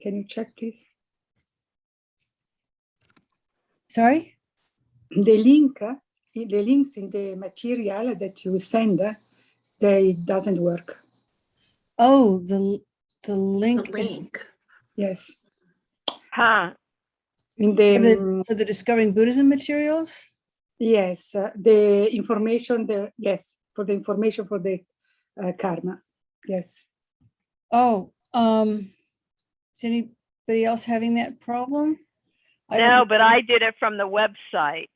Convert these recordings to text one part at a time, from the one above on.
Can you check, please? Sorry? The links in the material that you send, they doesn't work. Oh, the link. The link. Yes. Huh. In the For the Discovering Buddhism materials? yes, the information. Yes, for the information for the karma. Yes. Oh, is anybody else having that problem? No, but I did it from the website.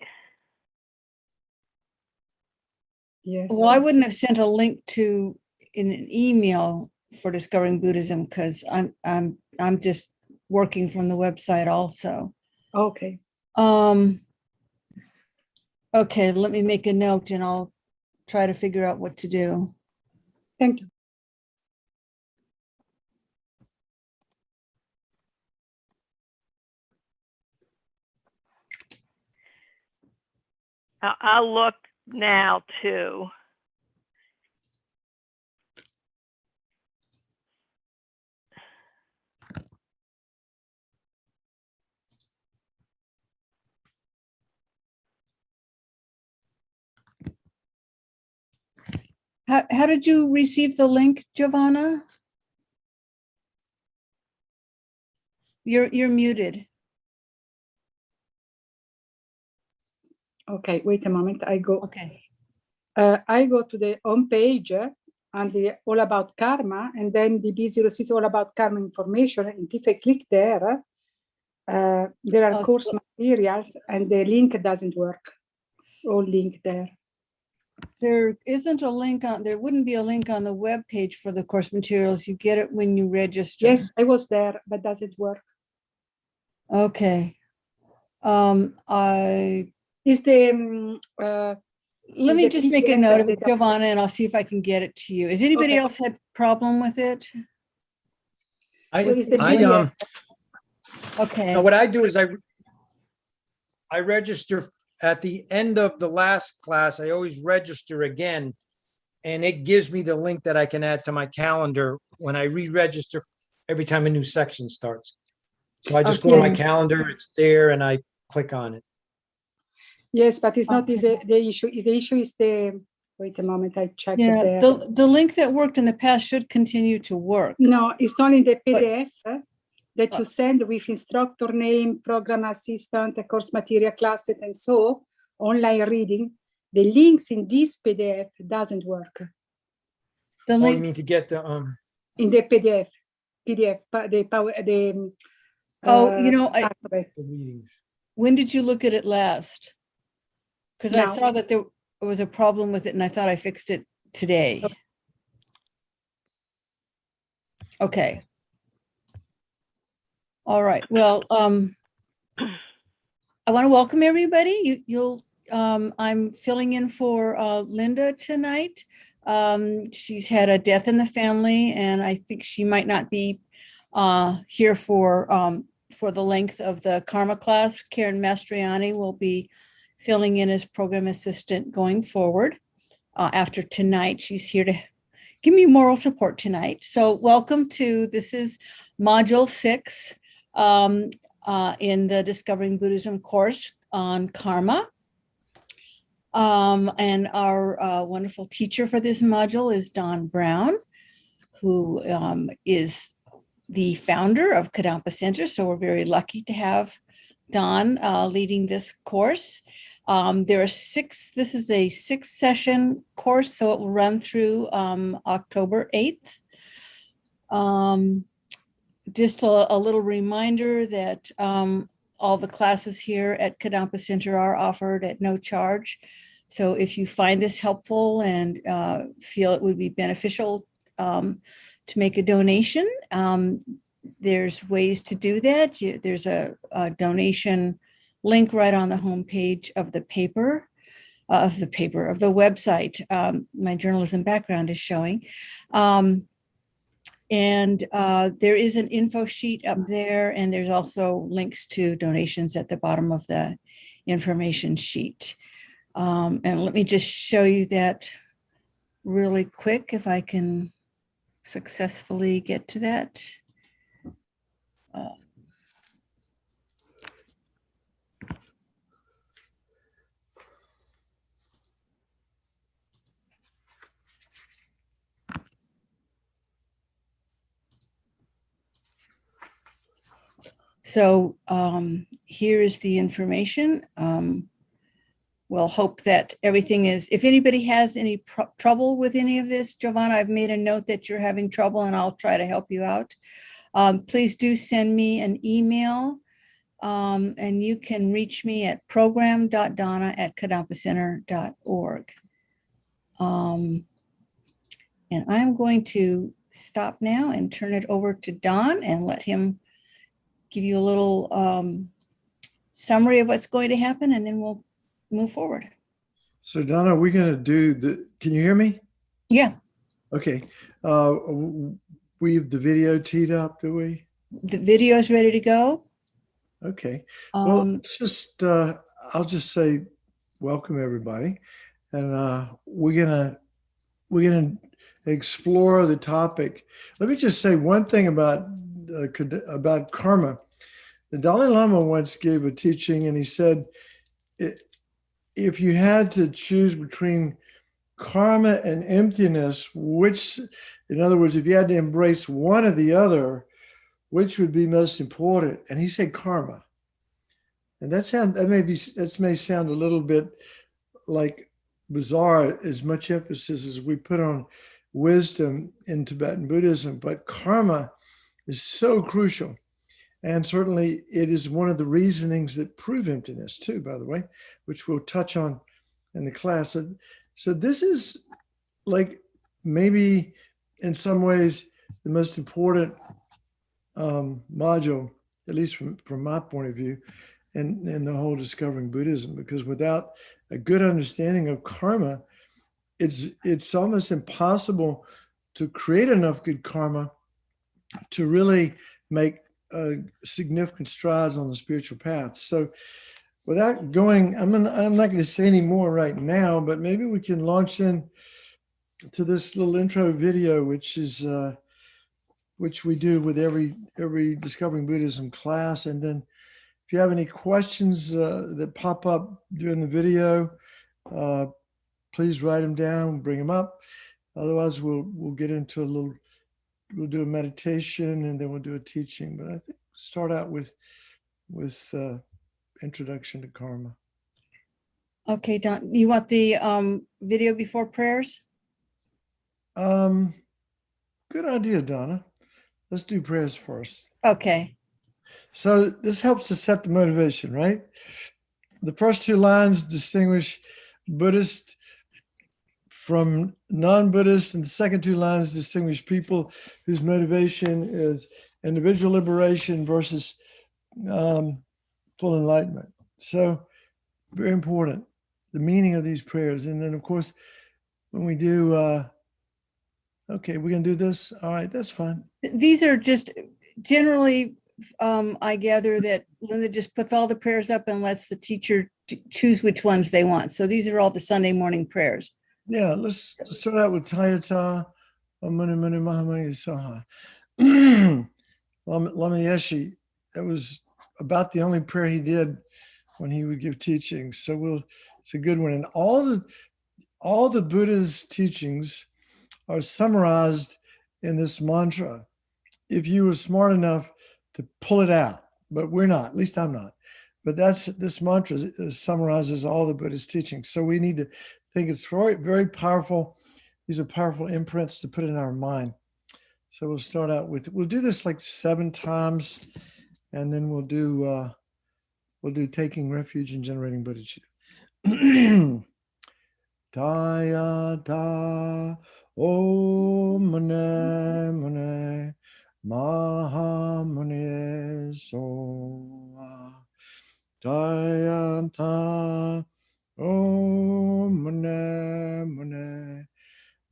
Yes. Well, I wouldn't have sent a link to in an email for Discovering Buddhism because I'm just working from the website also. Okay. Okay, let me make a note and I'll try to figure out what to do. Thank you. I'll look now too. How did you receive the link, Giovanna? You're muted. Okay, wait a moment. I go. Okay. I go to the home page and the all about karma, and then the B06 is all about karma information. And if I click there, there are course materials, and the link doesn't work. All link there. There isn't a link on. There wouldn't be a link on the web page for the course materials. You get it when you register. Yes, I was there, but doesn't work. Okay. Is the Let is me the just make a PDF note of that it, Giovanna, and I'll see if I can get it to you. Has anybody Okay. else had problem with it? So is the I PDF. Okay. Now what I do is I register at the end of the last class. I always register again, and it gives me the link that I can add to my calendar when I re-register every time a new section starts. So I just go to my Yes. calendar, it's there, and I click on it. Yes, but it's not Okay. the issue. The issue is the. Wait a moment, I checked it Yeah, there. the link that worked in the past should continue to work. No, it's not in the But- PDF that you send with instructor name, program assistant, course material classes, and so online reading. The links in this PDF doesn't work. The Oh, you link, mean to get the In the PDF, the power, the. you know, pathway. the readings. when did you look at it last? Because I Now. saw that there was a problem with it and I thought I fixed it today. Okay. All right. Well, I want to welcome everybody. I'm filling in for Linda tonight. She's had a death in the family, and I think she might not be here for the length of the karma class. Karen Mastriani will be filling in as program assistant going forward. After tonight, she's here to give me moral support tonight. So welcome to, this is module 6 in the Discovering Buddhism course on karma. And our wonderful teacher for this module is Don Brown, who is the founder of Kadampa Center. So we're very lucky to have Don leading this course. There are 6, this is a 6-session course, so it will run through October 8th. Just a little reminder that all the classes here at Kadampa Center are offered at no charge. So if you find this helpful and feel it would be beneficial to make a donation, there's ways to do that. There's a donation link right on the homepage of the website. My journalism background is showing. And there is an info sheet up there, and there's also links to donations at the bottom of the information sheet. And let me just show you that really quick if I can successfully get to that. So here is the information. We'll hope that everything is, if anybody has any trouble with any of this, Giovanna, I've made a note that you're having trouble and I'll try to help you out. Please do send me an email, and you can reach me at program.donna@kadampacenter.org. And I'm going to stop now and turn it over to Don and let him give you a little summary of what's going to happen, and then we'll move forward. So Donna, we're going to do can you hear me? Yeah. Okay. We have the video teed up, do we? The video is ready to go. Okay. Well, I'll just say welcome everybody. And we're gonna explore the topic. Let me just say one thing about karma. The Dalai Lama once gave a teaching, and he said, if you had to choose between karma and emptiness, which, in other words, if you had to embrace one or the other, which would be most important? And he said karma. And that may sound a little bit like bizarre, as much emphasis as we put on wisdom in Tibetan Buddhism, but karma is so crucial. And certainly it is one of the reasonings that prove emptiness too, by the way, which we'll touch on in the class. So this is like maybe in some ways the most important module, at least from my point of view, in the whole Discovering Buddhism, because without a good understanding of karma, it's almost impossible to create enough good karma to really make significant strides on the spiritual path. So without going, I'm not going to say any more right now, but maybe we can launch in to this little intro video, which we do with every Discovering Buddhism class. And then if you have any questions that pop up during the video, please write them down, bring them up. Otherwise, we'll get into we'll do a meditation, and then we'll do a teaching. But I think start out with introduction to karma. Okay, Don, you want the video before prayers? Good idea, Donna. Let's do prayers first. Okay. So this helps to set the motivation, right? The first two lines distinguish Buddhist from non-Buddhist, and the second two lines distinguish people whose motivation is individual liberation versus full enlightenment. So very important, the meaning of these prayers. And then, of course, when we do, okay, we're going to do this. All right, that's fine. These are just generally, I gather that Linda just puts all the prayers up and lets the teacher choose which ones they want. So these are all the Sunday morning prayers. Yeah, let's start out with Tayata, Muni Muni Mahamuni Saha. Lama Yeshe, that was about the only prayer he did when he would give teachings. So it's a good one. And all the Buddha's teachings are summarized in this mantra. If you were smart enough to pull it out, but we're not, at least I'm not. But this mantra summarizes all the Buddha's teachings. So we need to think it's very, very powerful. These are powerful imprints to put in our mind. So we'll start out we'll do this like 7 times, and then we'll do taking refuge and generating bodhicitta. Tayata Om Mane Mane Mahamune Soa. Tayata Om Mane Mane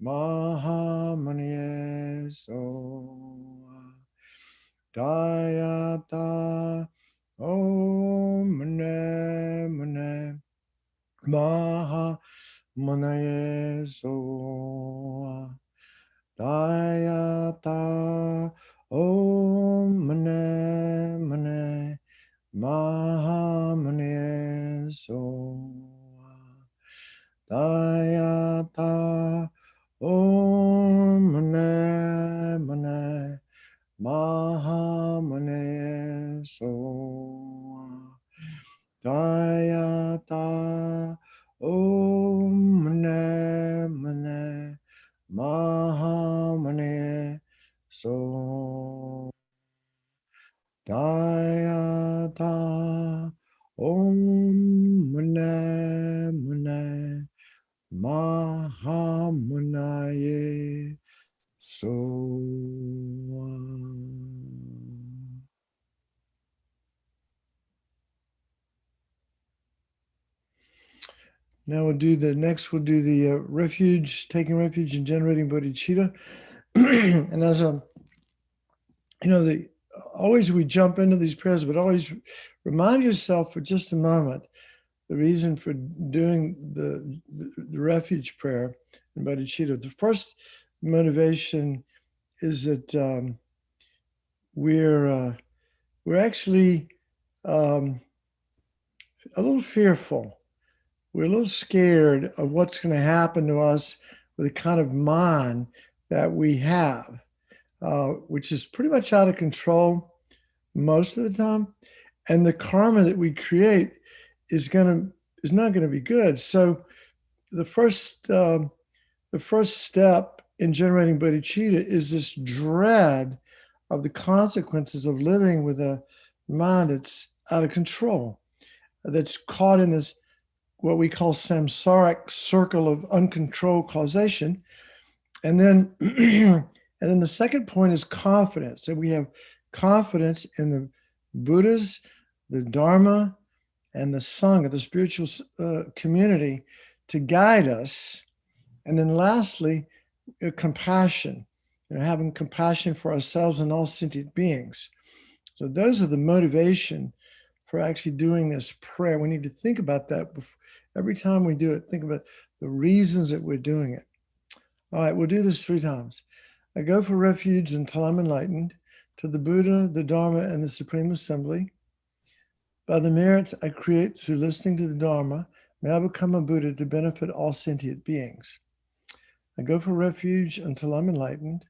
Mahamune Soa. Tayata Om Mane Mane Mahamune Soa. Tayata Om Mane Mane Mahamune Soa. Tayata Om Mane Mane Mahamune Soa. Dayata Om Mane Mane Mahamane So Dayata Om Mane Mane Mahamanaye So now we'll do the refuge, taking refuge and generating bodhicitta. And as always we jump into these prayers, but always remind yourself for just a moment the reason for doing the refuge prayer and bodhicitta. The first motivation is that we're actually a little fearful. We're a little scared of what's going to happen to us with the kind of mind that we have, which is pretty much out of control most of the time. And the karma that we create is not going to be good. So the first step in generating bodhicitta is this dread of the consequences of living with a mind that's out of control, that's caught in this what we call samsaric circle of uncontrolled causation. And then the second point is confidence. So we have confidence in the Buddhas, the Dharma, and the Sangha, the spiritual community, to guide us. And then lastly, compassion, having compassion for ourselves and all sentient beings. So those are the motivation for actually doing this prayer. We need to think about that every time we do it. Think about the reasons that we're doing it. All right, we'll do this 3 times. I go for refuge until I'm enlightened, to the Buddha, the Dharma, and the Supreme Assembly. By the merits I create through listening to the Dharma, may I become a Buddha to benefit all sentient beings. I go for refuge until I'm enlightened,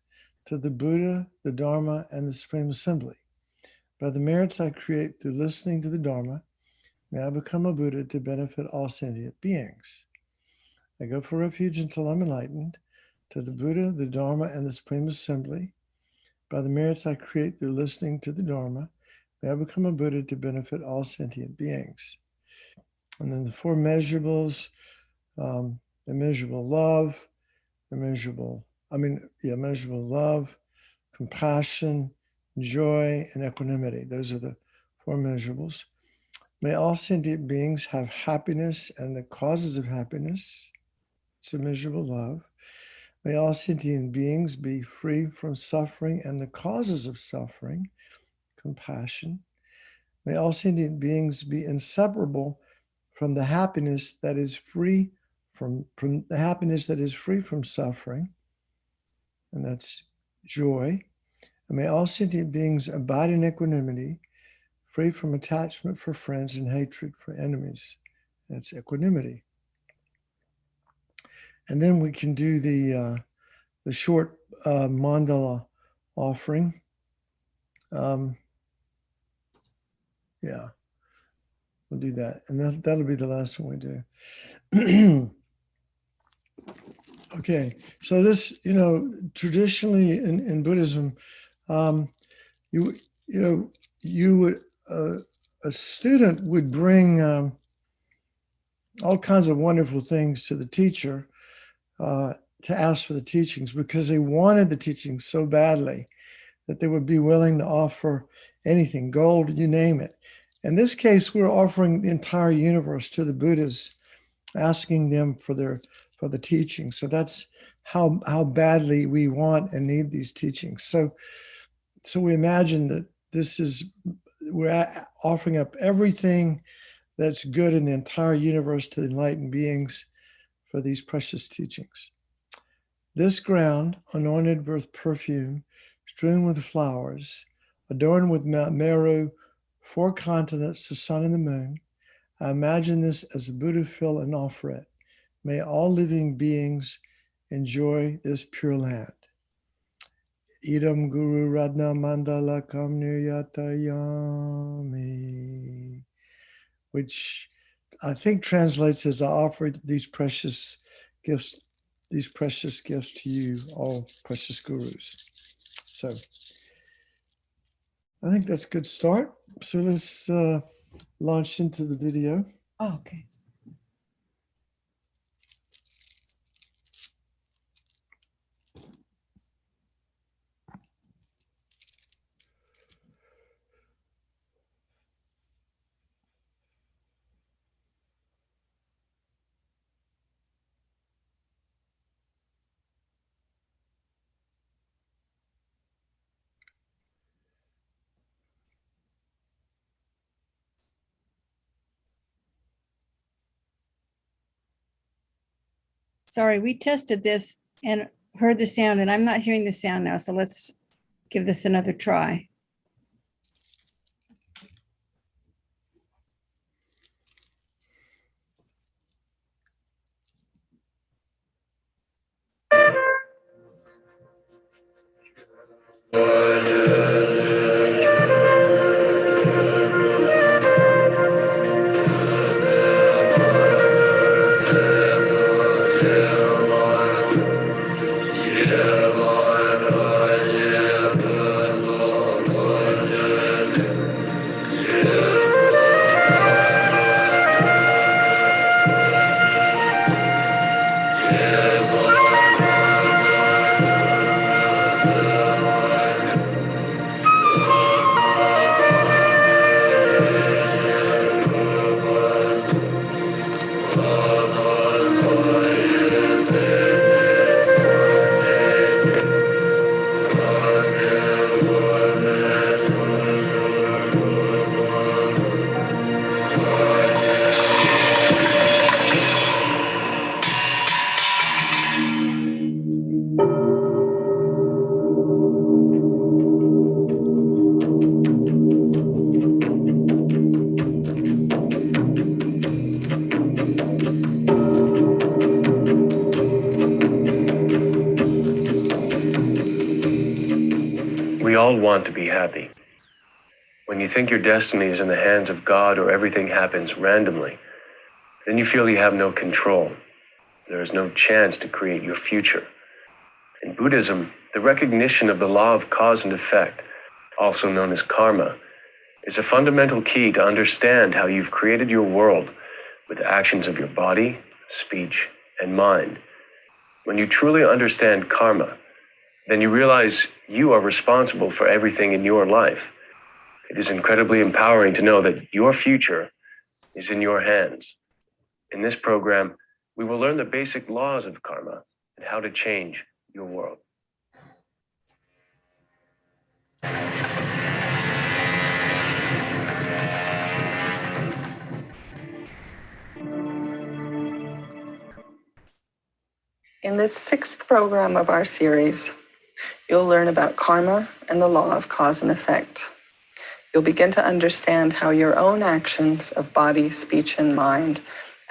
to the Buddha, the Dharma, and the Supreme Assembly. By the merits I create through listening to the Dharma, may I become a Buddha to benefit all sentient beings. I go for refuge until I'm enlightened, to the Buddha, the Dharma, and the Supreme Assembly. By the merits I create through listening to the Dharma, may I become a Buddha to benefit all sentient beings. And then the 4 measurables, immeasurable love, measurable love, compassion, joy, and equanimity. Those are the 4 measurables. May all sentient beings have happiness and the causes of happiness. It's immeasurable love. May all sentient beings be free from suffering and the causes of suffering. Compassion. May all sentient beings be inseparable from the happiness that is free from the happiness that is free from suffering. And that's joy. And may all sentient beings abide in equanimity, free from attachment for friends and hatred for enemies. That's equanimity. And then we can do the short mandala offering. Yeah, we'll do that. And that'll be the last one we do. Okay, so this, traditionally in Buddhism, you would, a student would bring all kinds of wonderful things to the teacher to ask for the teachings, because they wanted the teachings so badly that they would be willing to offer anything, gold, you name it. In this case, we're offering the entire universe to the Buddhas, asking them for the teachings. So that's how badly we want and need these teachings. So we imagine that we're offering up everything that's good in the entire universe to the enlightened beings for these precious teachings. This ground, anointed with perfume, strewn with flowers, adorned with Mount Meru, 4 continents, the sun and the moon, I imagine this as the Buddha fill and offer it. May all living beings enjoy this pure land. Idam Guru Radna Mandala Kam Niryatayami. which I think translates as I offer these precious gifts to you, all precious gurus. So I think that's a good start. So let's launch into the video. Oh, okay. Sorry, we tested this and heard the sound, and I'm not hearing the sound now. So let's give this another try. We all want to be happy. When you think your destiny is in the hands of God or everything happens randomly, then you feel you have no control. There is no chance to create your future. In Buddhism, the recognition of the law of cause and effect, also known as karma, is a fundamental key to understand how you've created your world with actions of your body, speech, and mind. When you truly understand karma, then you realize you are responsible for everything in your life. It is incredibly empowering to know that your future is in your hands. In this program, we will learn the basic laws of karma and how to change your world. In this 6th program of our series, you'll learn about karma and the law of cause and effect. You'll begin to understand how your own actions of body, speech, and mind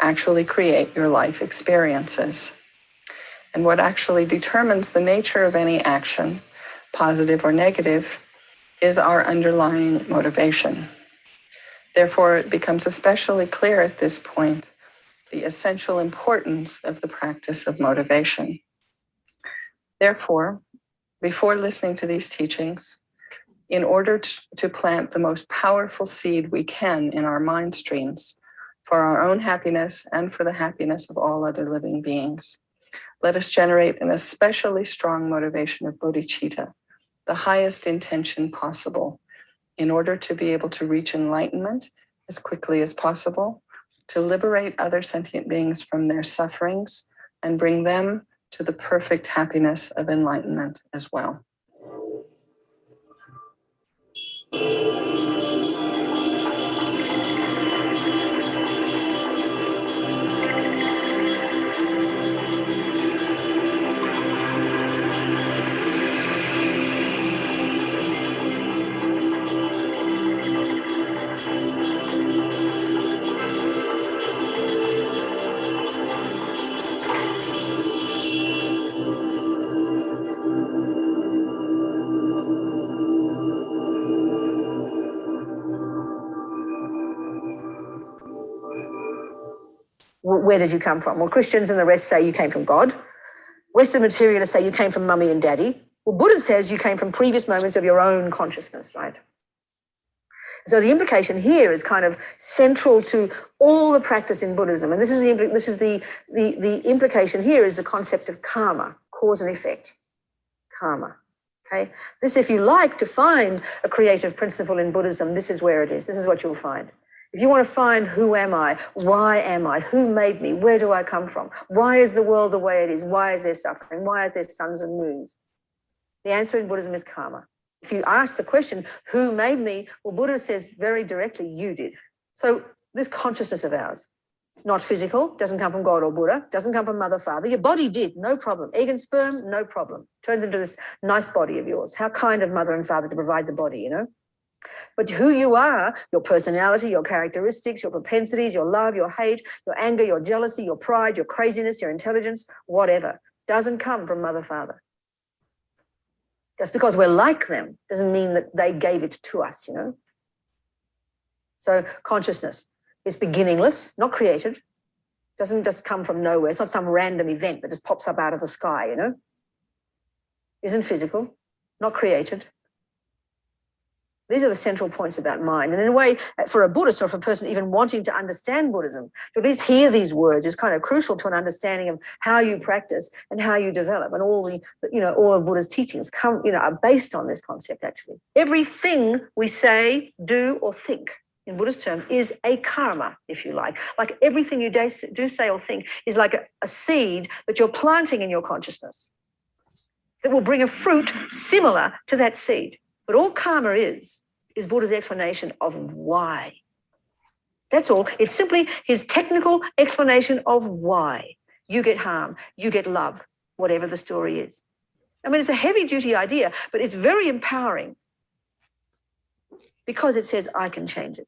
actually create your life experiences. And what actually determines the nature of any action, positive or negative, is our underlying motivation. Therefore, it becomes especially clear at this point the essential importance of the practice of motivation. Therefore, before listening to these teachings, in order to plant the most powerful seed we can in our mind streams for our own happiness and for the happiness of all other living beings, let us generate an especially strong motivation of bodhicitta, the highest intention possible, in order to be able to reach enlightenment as quickly as possible, to liberate other sentient beings from their sufferings and bring them to the perfect happiness of enlightenment as well. where did you come from? Well, Christians and the rest say you came from God. Western materialists say you came from mummy and daddy. Well, Buddha says you came from previous moments of your own consciousness, right? So the implication here is kind of central to all the practice in Buddhism. And this is the implication here is the concept of karma, cause and effect, karma. Okay, this, if you like to find a creative principle in Buddhism, this is where it is. This is what you'll find. If you want to find who am I, why am I, who made me, where do I come from, why is the world the way it is, why is there suffering, why is there suns and moons? The answer in Buddhism is karma. If you ask the question, who made me? Well, Buddha says very directly, you did. So this consciousness of ours, it's not physical, doesn't come from God or Buddha, doesn't come from mother, father. Your body did, no problem. Egg and sperm, no problem. Turns into this nice body of yours. How kind of mother and father to provide the body, you know? But who you are, your personality, your characteristics, your propensities, your love, your hate, your anger, your jealousy, your pride, your craziness, your intelligence, whatever, doesn't come from mother, father. Just because we're like them doesn't mean that they gave it to us, you know? So consciousness is beginningless, not created. Doesn't just come from nowhere. It's not some random event that just pops up out of the sky, you know? Isn't physical, not created. These are the central points about mind. And in a way, for a Buddhist or for a person even wanting to understand Buddhism, to at least hear these words is kind of crucial to an understanding of how you practice and how you develop. And all the, you know, all of Buddha's teachings come, you know, are based on this concept, actually. Everything we say, do, or think, in Buddhist term, is a karma, if you like. Like everything you do say or think is like a seed that you're planting in your consciousness that will bring a fruit similar to that seed. But all karma is Buddha's explanation of why. That's all. It's simply his technical explanation of why you get harm, you get love, whatever the story is. I mean, it's a heavy-duty idea, but it's very empowering because it says, I can change it.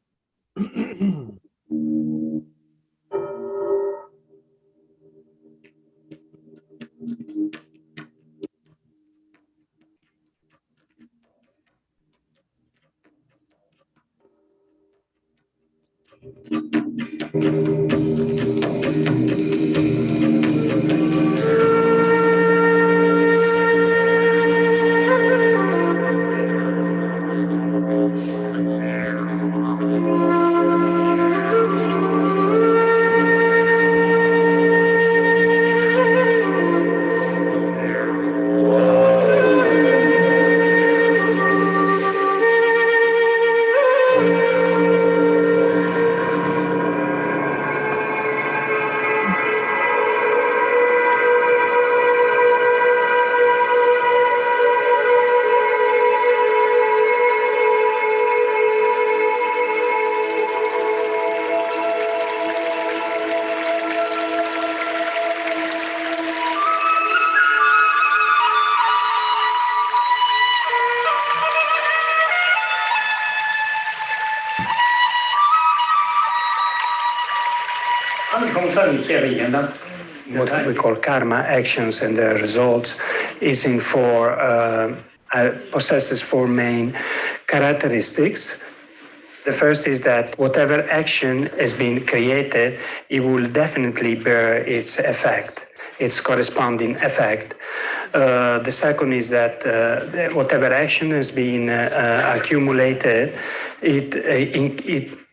What we call karma, actions and their results, is in possesses four main characteristics. The first is that whatever action has been created, it will definitely bear its effect, its corresponding effect. The second is that whatever action has been accumulated,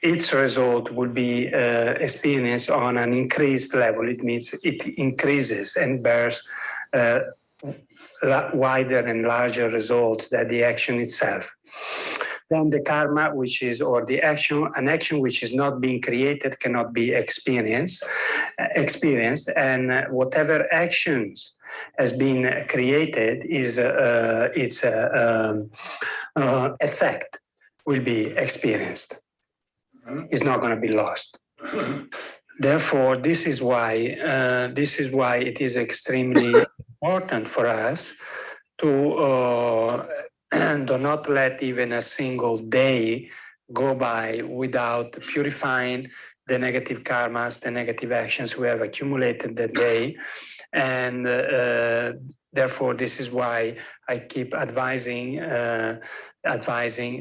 its result will be experienced on an increased level. It means it increases and bears wider and larger results than the action itself. Then the karma, which is, or the action, an action which is not being created cannot be experienced, and whatever actions has been created is its effect will be experienced. It's not going to be lost. Therefore, this is why it is extremely important for us to do not let even a single day go by without purifying the negative karmas, the negative actions we have accumulated that day. And therefore, this is why I keep advising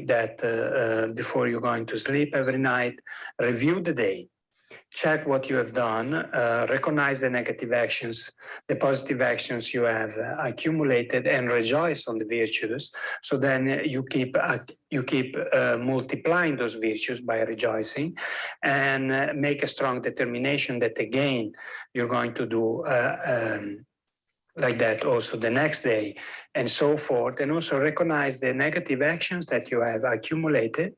that before you're going to sleep every night, review the day. check what you have done, recognize the negative actions, the positive actions you have accumulated, and rejoice on the virtues. So then you keep multiplying those virtues by rejoicing, and make a strong determination that again you're going to do like that also the next day, and so forth. And also recognize the negative actions that you have accumulated,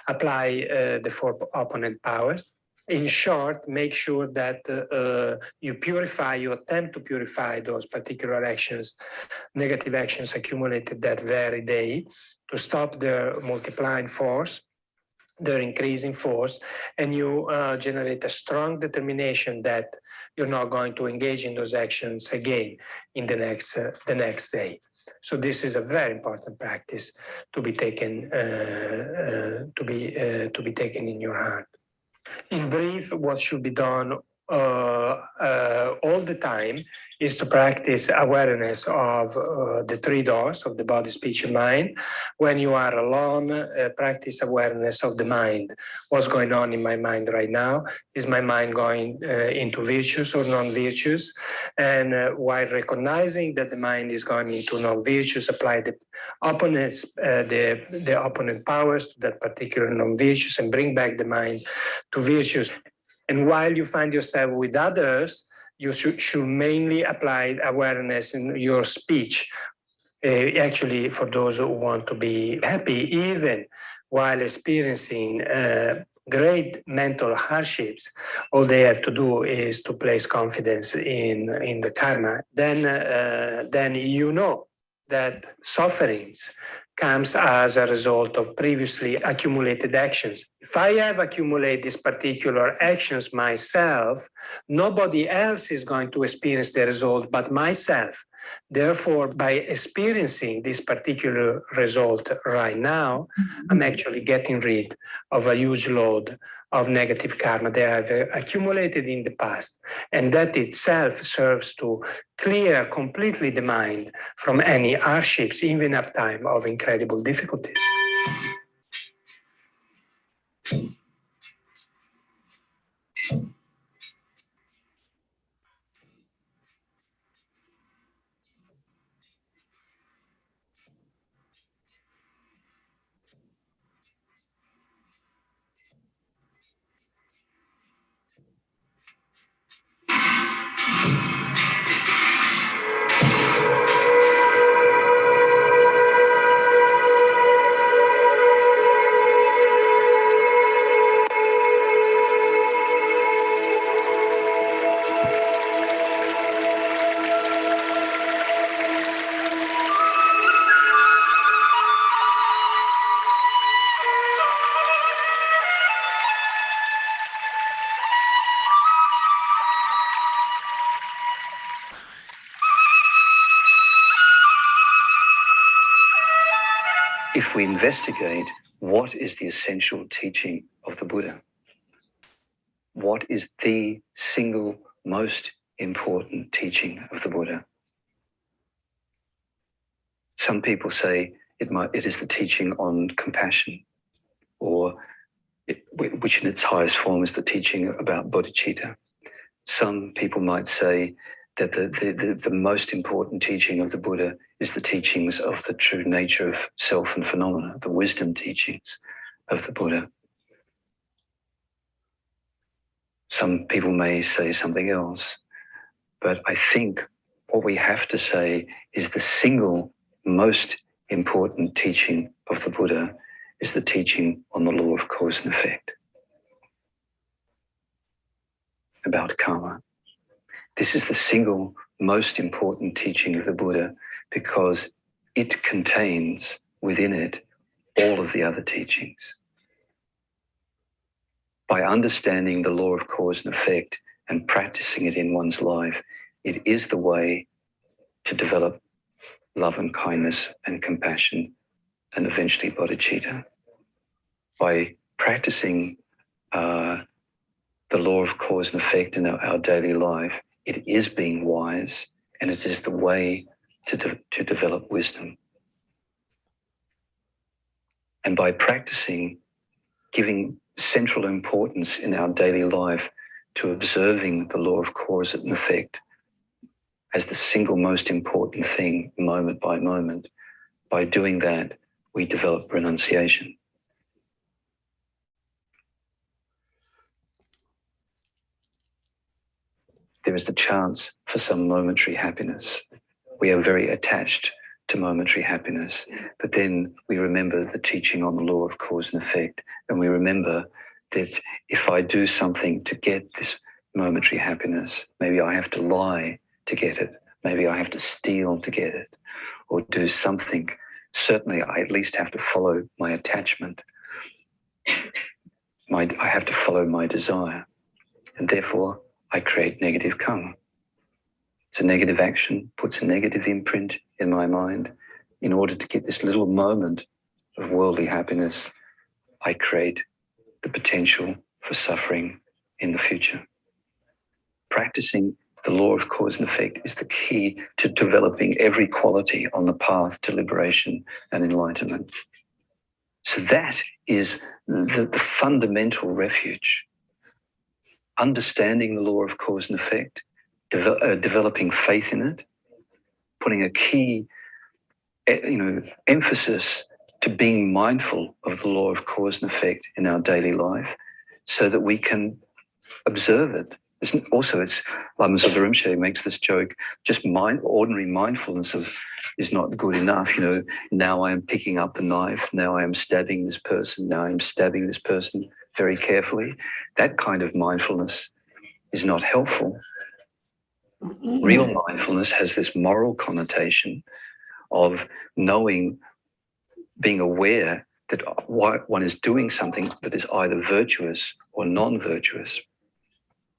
apply the 4 opponent powers. In short, make sure that you attempt to purify those particular actions, negative actions accumulated that very day, to stop their multiplying force, their increasing force, and you generate a strong determination that you're not going to engage in those actions again in the next day. So this is a very important practice to be taken in your heart. In brief, what should be done all the time is to practice awareness of the 3 doors of the body, speech, and mind. When you are alone, practice awareness of the mind. What's going on in my mind right now? Is my mind going into virtues or non-virtues? And while recognizing that the mind is going into non-virtues, apply the opponents, the opponent powers to that particular non-virtues, and bring back the mind to virtues. And while you find yourself with others, you should mainly apply awareness in your speech. Actually, for those who want to be happy, even while experiencing great mental hardships, all they have to do is to place confidence in the karma. Then you know that sufferings comes as a result of previously accumulated actions. If I have accumulated these particular actions myself, nobody else is going to experience the result but myself. Therefore, by experiencing this particular result right now, I'm actually getting rid of a huge load of negative karma that I've accumulated in the past. And that itself serves to clear completely the mind from any hardships, even at time of incredible difficulties. If we investigate what is the essential teaching of the Buddha, what is the single most important teaching of the Buddha? Some people say it is the teaching on compassion, or which in its highest form is the teaching about bodhicitta. Some people might say that the most important teaching of the Buddha is the teachings of the true nature of self and phenomena, the wisdom teachings of the Buddha. Some people may say something else, but I think what we have to say is the single most important teaching of the Buddha is the teaching on the law of cause and effect, about karma. This is the single most important teaching of the Buddha because it contains within it all of the other teachings. By understanding the law of cause and effect and practicing it in one's life, it is the way to develop love and kindness and compassion and eventually bodhicitta. By practicing the law of cause and effect in our daily life, it is being wise, and it is the way to develop wisdom. And by practicing, giving central importance in our daily life to observing the law of cause and effect as the single most important thing, moment by moment. By doing that, we develop renunciation. There is the chance for some momentary happiness. We are very attached to momentary happiness, but then we remember the teaching on the law of cause and effect, and we remember that if I do something to get this momentary happiness, maybe I have to lie to get it, maybe I have to steal to get it, or do something. Certainly, I at least have to follow my attachment. I have to follow my desire, and therefore I create negative karma. It's a negative action, puts a negative imprint in my mind. In order to get this little moment of worldly happiness, I create the potential for suffering in the future. Practicing the law of cause and effect is the key to developing every quality on the path to liberation and enlightenment. So that is the fundamental refuge. Understanding the law of cause and effect, developing faith in it, putting a key emphasis to being mindful of the law of cause and effect in our daily life so that we can observe it. Also, Lama Zopa Rinpoche makes this joke, just ordinary mindfulness is not good enough. Now I am picking up the knife, now I am stabbing this person, now I am stabbing this person very carefully. That kind of mindfulness is not helpful. Real mindfulness has this moral connotation of knowing, being aware that one is doing something that is either virtuous or non-virtuous,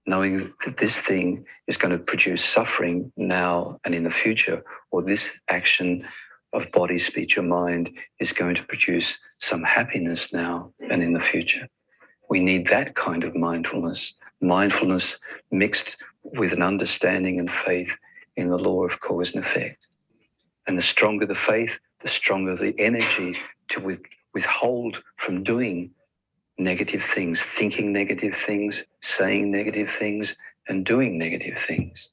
knowing that this thing is going to produce suffering now and in the future, or this action of body, speech, or mind is going to produce some happiness now and in the future. We need that kind of mindfulness mixed with an understanding and faith in the law of cause and effect. And the stronger the faith, the stronger the energy to withhold from doing negative things, thinking negative things, saying negative things, and doing negative things.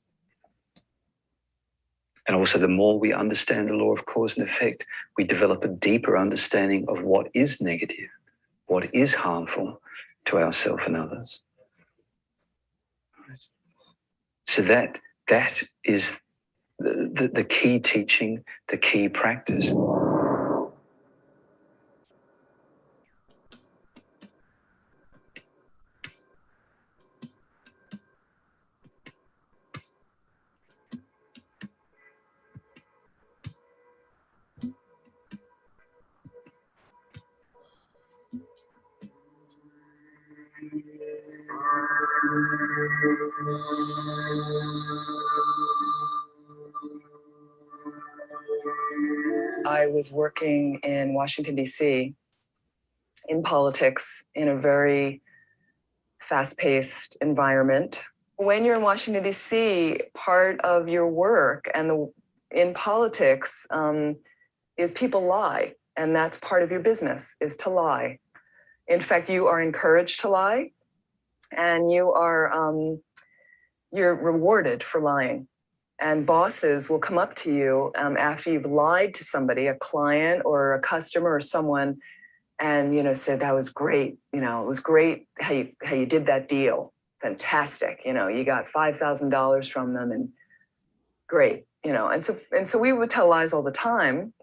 And also, the more we understand the law of cause and effect, we develop a deeper understanding of what is negative, what is harmful to ourselves and others. So that is the key teaching, the key practice. I was working in Washington, D.C. in politics in a very fast-paced environment. When you're in Washington, D.C., part of your work and in politics is people lie, and that's part of your business, is to lie. In fact, you are encouraged to lie, and you're rewarded for lying. And bosses will come up to you after you've lied to somebody, a client or a customer or someone, and say, that was great. It was great how you did that deal. Fantastic. You got $5,000 from them, and great. And so we would tell lies all the time,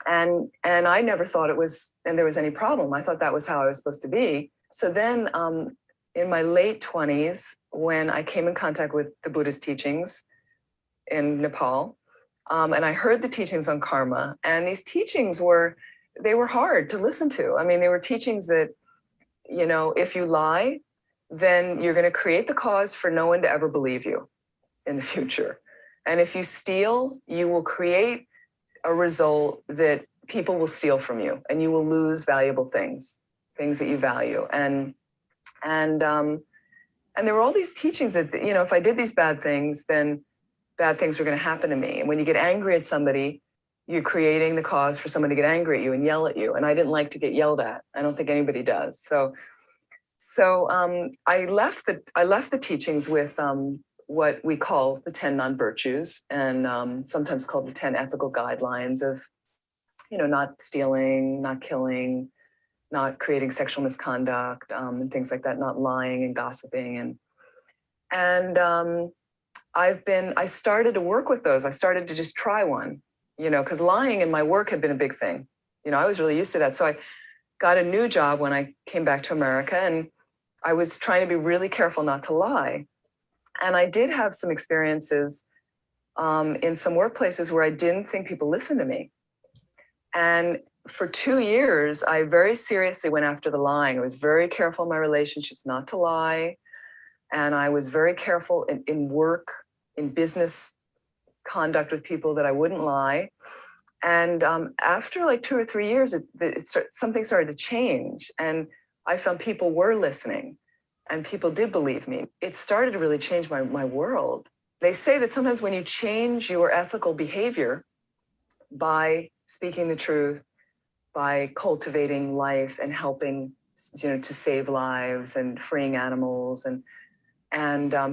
and I never thought there was any problem. I thought that was how I was supposed to be. So then, in my late 20s, when I came in contact with the Buddhist teachings in Nepal, and I heard the teachings on karma, and these teachings were hard to listen to. I mean, they were teachings that, if you lie, then you're going to create the cause for no one to ever believe you in the future. And if you steal, you will create a result that people will steal from you, and you will lose valuable things that you value. And there were all these teachings that, if I did these bad things, then bad things were going to happen to me. And when you get angry at somebody, you're creating the cause for someone to get angry at you and yell at you. And I didn't like to get yelled at. I don't think anybody does. So So I left the teachings with what we call the 10 non-virtues, and sometimes called the 10 ethical guidelines of, not stealing, not killing, not creating sexual misconduct, and things like that, not lying and gossiping, and I started to work with those. I started to just try one, because lying in my work had been a big thing. I was really used to that. So I got a new job when I came back to America, and I was trying to be really careful not to lie. And I did have some experiences in some workplaces where I didn't think people listened to me. And for 2 years, I very seriously went after the lying. I was very careful in my relationships not to lie. And I was very careful in work, in business conduct with people, that I wouldn't lie. And after like 2 or 3 years, something started to change. And I found people were listening and people did believe me. It started to really change my world. They say that sometimes when you change your ethical behavior by speaking the truth, by cultivating life and helping, to save lives and freeing animals and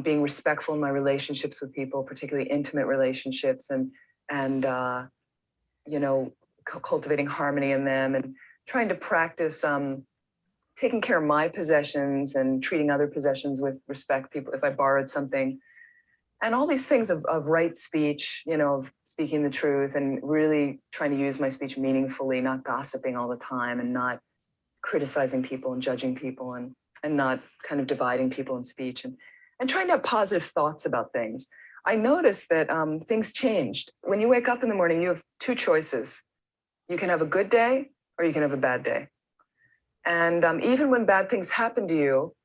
being respectful in my relationships with people, particularly intimate relationships, and cultivating harmony in them, and trying to practice taking care of my possessions and treating other possessions with respect. People, if I borrowed something, and all these things of right speech, of speaking the truth, and really trying to use my speech meaningfully, not gossiping all the time, and not criticizing people and judging people, and not kind of dividing people in speech, and trying to have positive thoughts about things. I noticed that things changed. When you wake up in the morning, you have 2 choices. You can have a good day or you can have a bad day. And even when bad things happen to you,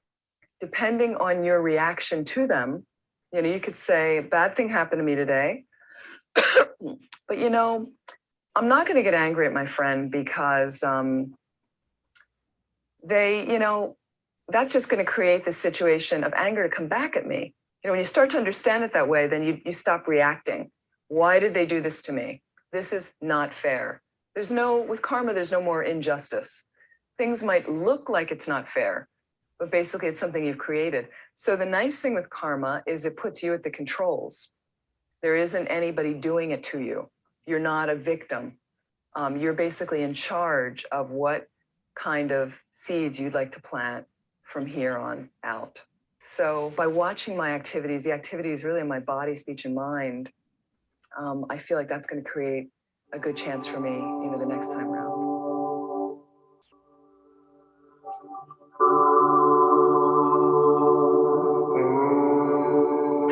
depending on your reaction to them, you could say, a bad thing happened to me today, but I'm not going to get angry at my friend because that's just going to create this situation of anger to come back at me. When you start to understand it that way, then you stop reacting. Why did they do this to me? This is not fair. With karma, there's no more injustice. Things might look like it's not fair, but basically it's something you've created. So the nice thing with karma is it puts you at the controls. There isn't anybody doing it to you. You're not a victim. You're basically in charge of what kind of seeds you'd like to plant from here on out. So by watching my activities, the activities really in my body, speech, and mind, I feel like that's going to create a good chance for me, the next time around.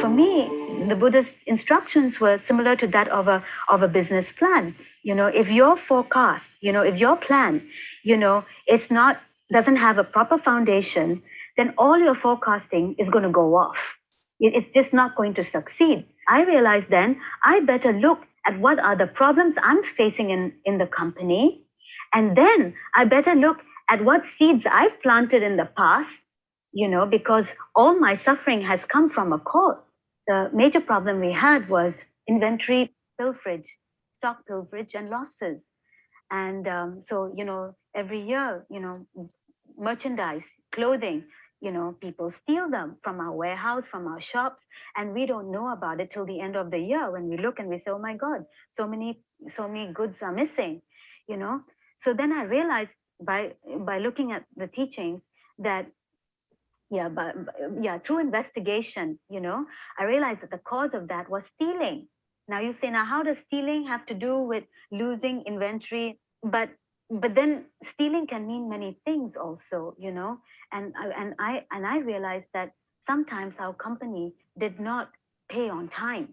For me, the Buddha's instructions were similar to that of a business plan. If your forecast, if your plan, doesn't have a proper foundation, then all your forecasting is going to go off. It's just not going to succeed. I realized then I better look at what are the problems I'm facing in the company, and then I better look at what seeds I've planted in the past, because all my suffering has come from a cause. The major problem we had was inventory pilferage, stock pilferage, and losses. And so, every year, merchandise, clothing, people steal them from our warehouse, from our shops, and we don't know about it till the end of the year when we look and we say, oh my God, so many goods are missing, So then I realized by looking at the teachings that through investigation, I realized that the cause of that was stealing. Now you say, now how does stealing have to do with losing inventory? But then stealing can mean many things also, and I realized that sometimes our company did not pay on time,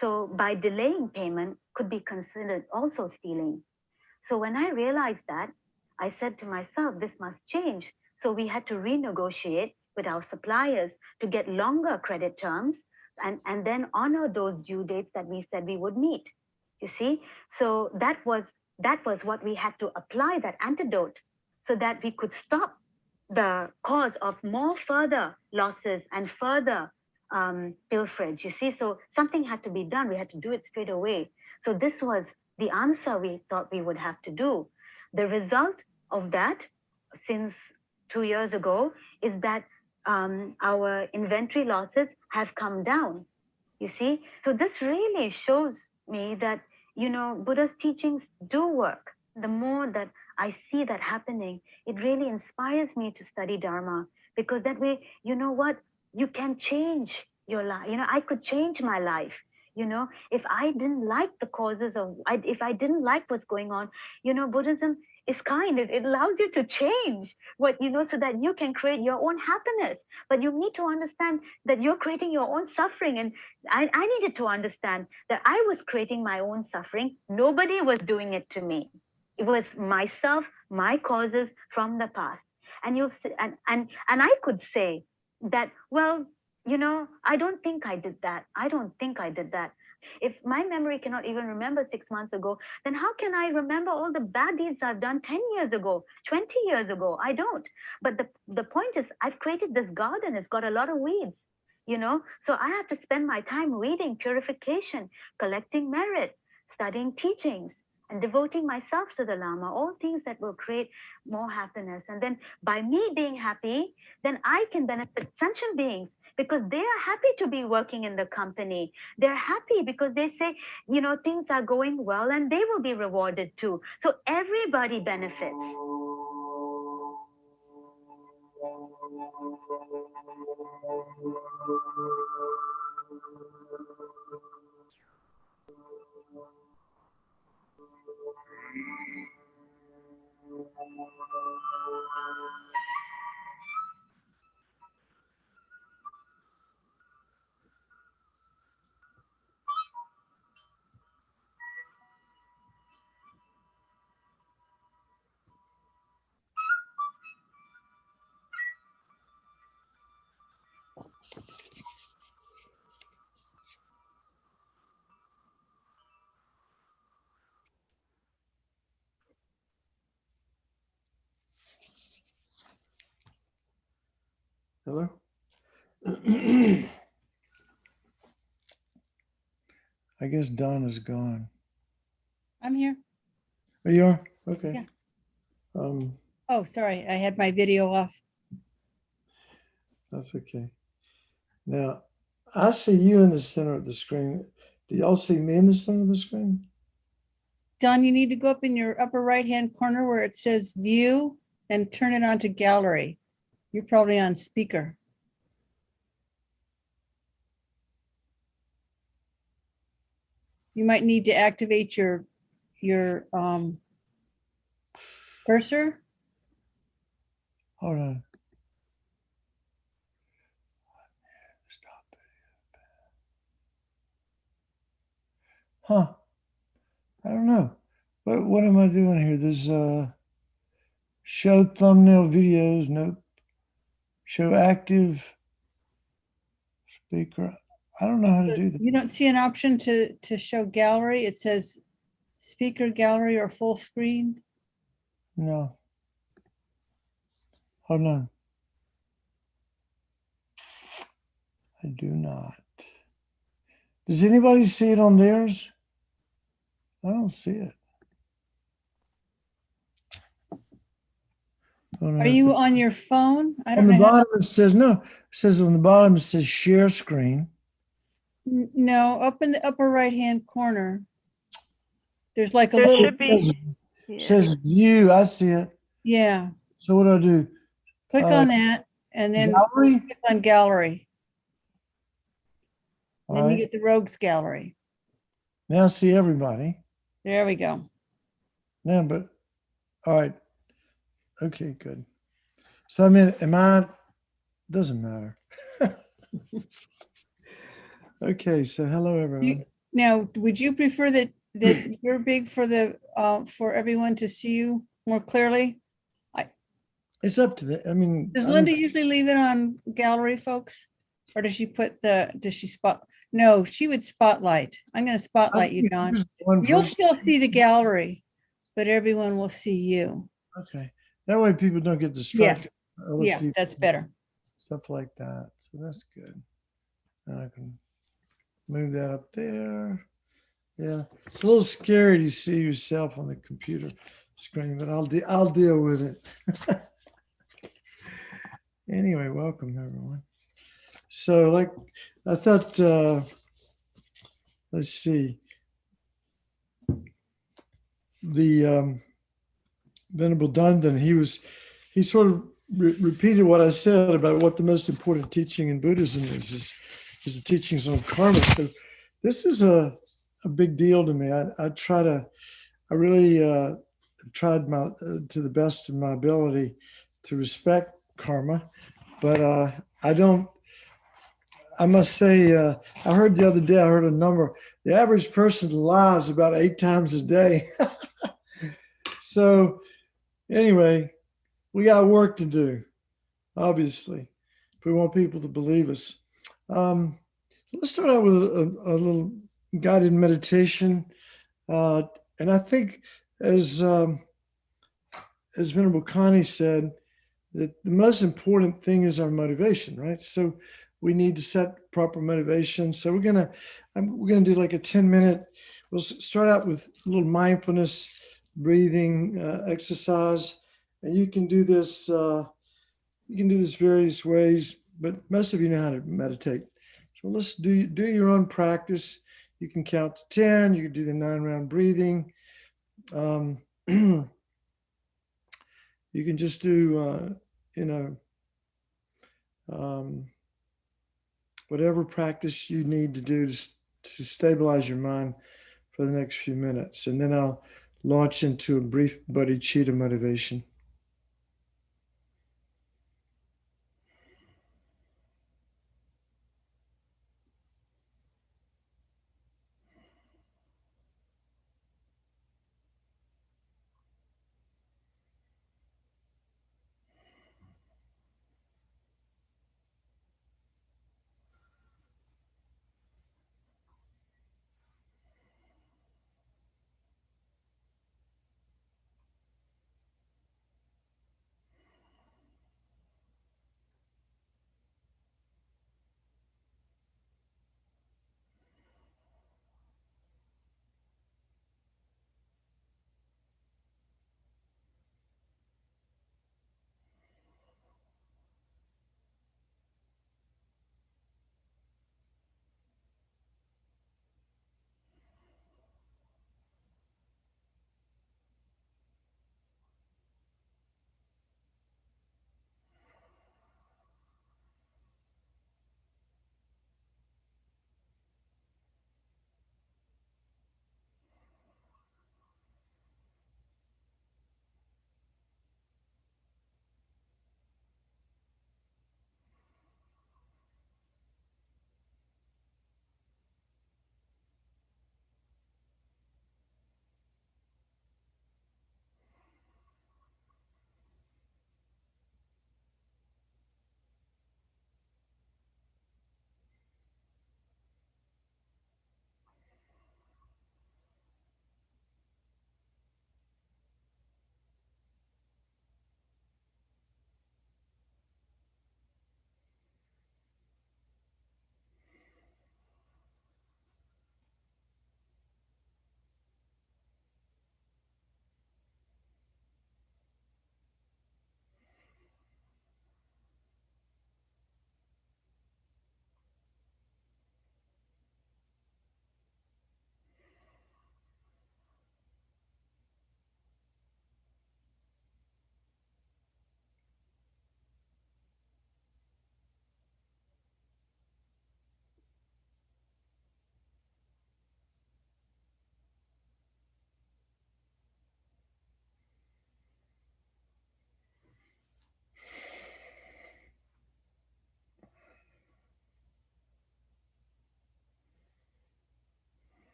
so by delaying payment could be considered also stealing. So when I realized that, I said to myself, this must change. So we had to renegotiate with our suppliers to get longer credit terms and then honor those due dates that we said we would meet. You see, so that was what we had to apply, that antidote, so that we could stop the cause of more further losses and further pilferage. You see, so something had to be done. We had to do it straight away. So this was the answer we thought we would have to do. The result of that, since 2 years ago is that our inventory losses have come down. You see, so this really shows me that, you know, Buddha's teachings do work. The more that I see that happening, it really inspires me to study Dharma, because that way, you know what, you can change your life. You know, I could change my life. You know, if I didn't like the causes of, if I didn't like what's going on, you know, Buddhism is kind. It allows you to change what, you know, so that you can create your own happiness. But you need to understand that you're creating your own suffering. And I needed to understand that I was creating my own suffering. Nobody was doing it to me. It was myself, my causes from the past. And you'll and I could say that, well, you know, I don't think I did that. I don't think I did that. If my memory cannot even remember 6 months ago, then how can I remember all the bad deeds I've done 10 years ago, 20 years ago? I don't. But the point is, I've created this garden. It's got a lot of weeds, you know? So I have to spend my time reading purification, collecting merit, studying teachings, and devoting myself to the Lama, all things that will create more happiness. And then by me being happy, then I can benefit sentient beings, because they are happy to be working in the company. They're happy because they say, you know, things are going well and they will be rewarded too. So everybody benefits. Hello? I guess Donna's gone. I'm here. Oh, you are? Okay. Yeah. Um, Oh, sorry. I had my video off. that's okay. Now, I see you in the center of the screen. Do y'all see me in the center of the screen? Don, you need to go up in your upper right-hand corner where it says view and turn it on to gallery. You're probably on speaker. You might need to activate your cursor. Hold on. Huh. I don't know. What am I doing here? There's show thumbnail videos. Nope. Show active speaker. I don't know how to do that. You don't see an option to show gallery. It says speaker gallery or full screen. No. Hold on. I do not. Does anybody see it on theirs? I don't see it. Are you on your phone? I don't on the know. bottom it says no. It says on the bottom it says share screen. No, up in the upper right-hand corner. There's like a There little. should be. Says view. I see it. Yeah. So what do I do? Click on that and then gallery? click on gallery. All Then right. you get the rogues gallery. Now I see everybody. There we go. Yeah, but all right. Okay, good. So I mean, doesn't matter. Okay, so hello everyone. Now, would you prefer that you're big for the for everyone to see you more clearly? It's up to the. I mean, Does Linda usually leave it on gallery, folks, or does she put does she spot? No, she would spotlight. I'm going to spotlight you, Don. You'll still see the gallery, but everyone will see you. Okay, that way people don't get distracted. Yeah, that's better. Stuff like that. So that's good. And I can move that up there. Yeah, it's a little scary to see yourself on the computer screen, but I'll deal with it. Anyway, welcome everyone. So like, I thought, let's see, the Venerable Dundan, he sort of repeated what I said about what the most important teaching in Buddhism is the teachings on karma. So this is a big deal to me. I really tried to the best of my ability to respect karma, but I must say, I heard the other day, a number, the average person lies about 8 times a day. So anyway, we got work to do, obviously, if we want people to believe us. So let's start out with a little guided meditation. And I think as Venerable Connie said, that the most important thing is our motivation, right? So we need to set proper motivation. So we're gonna do like a 10-minute. We'll start out with a little mindfulness breathing exercise, and you can do this. Various ways, but most of you know how to meditate. So let's do your own practice. You can count to 10. You can do the 9-round breathing. You can just do whatever practice you need to do to stabilize your mind for the next few minutes. And then I'll launch into a brief bodhicitta motivation.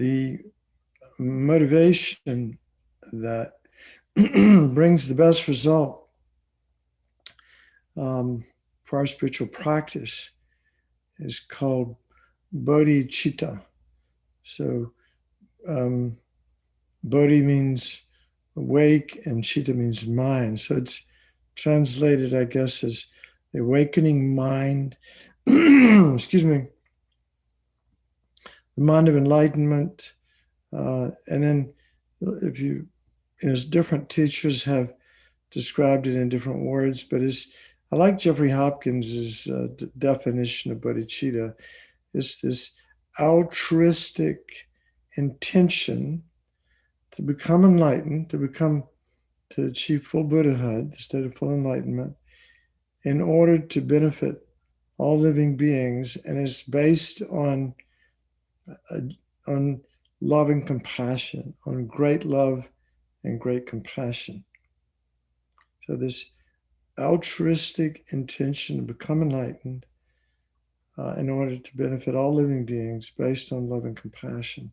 the motivation that brings the best result for our spiritual practice is called bodhicitta. So bodhi means awake and chitta means mind. So it's translated, I guess, as the awakening mind, excuse me, the mind of enlightenment. And then if you, as different teachers have described it in different words, but I like Jeffrey Hopkins's definition of bodhicitta. It's this altruistic intention to become enlightened, to achieve full Buddhahood, the state of full enlightenment, in order to benefit all living beings, and it's based on love and compassion, on great love and great compassion. So this altruistic intention to become enlightened in order to benefit all living beings based on love and compassion.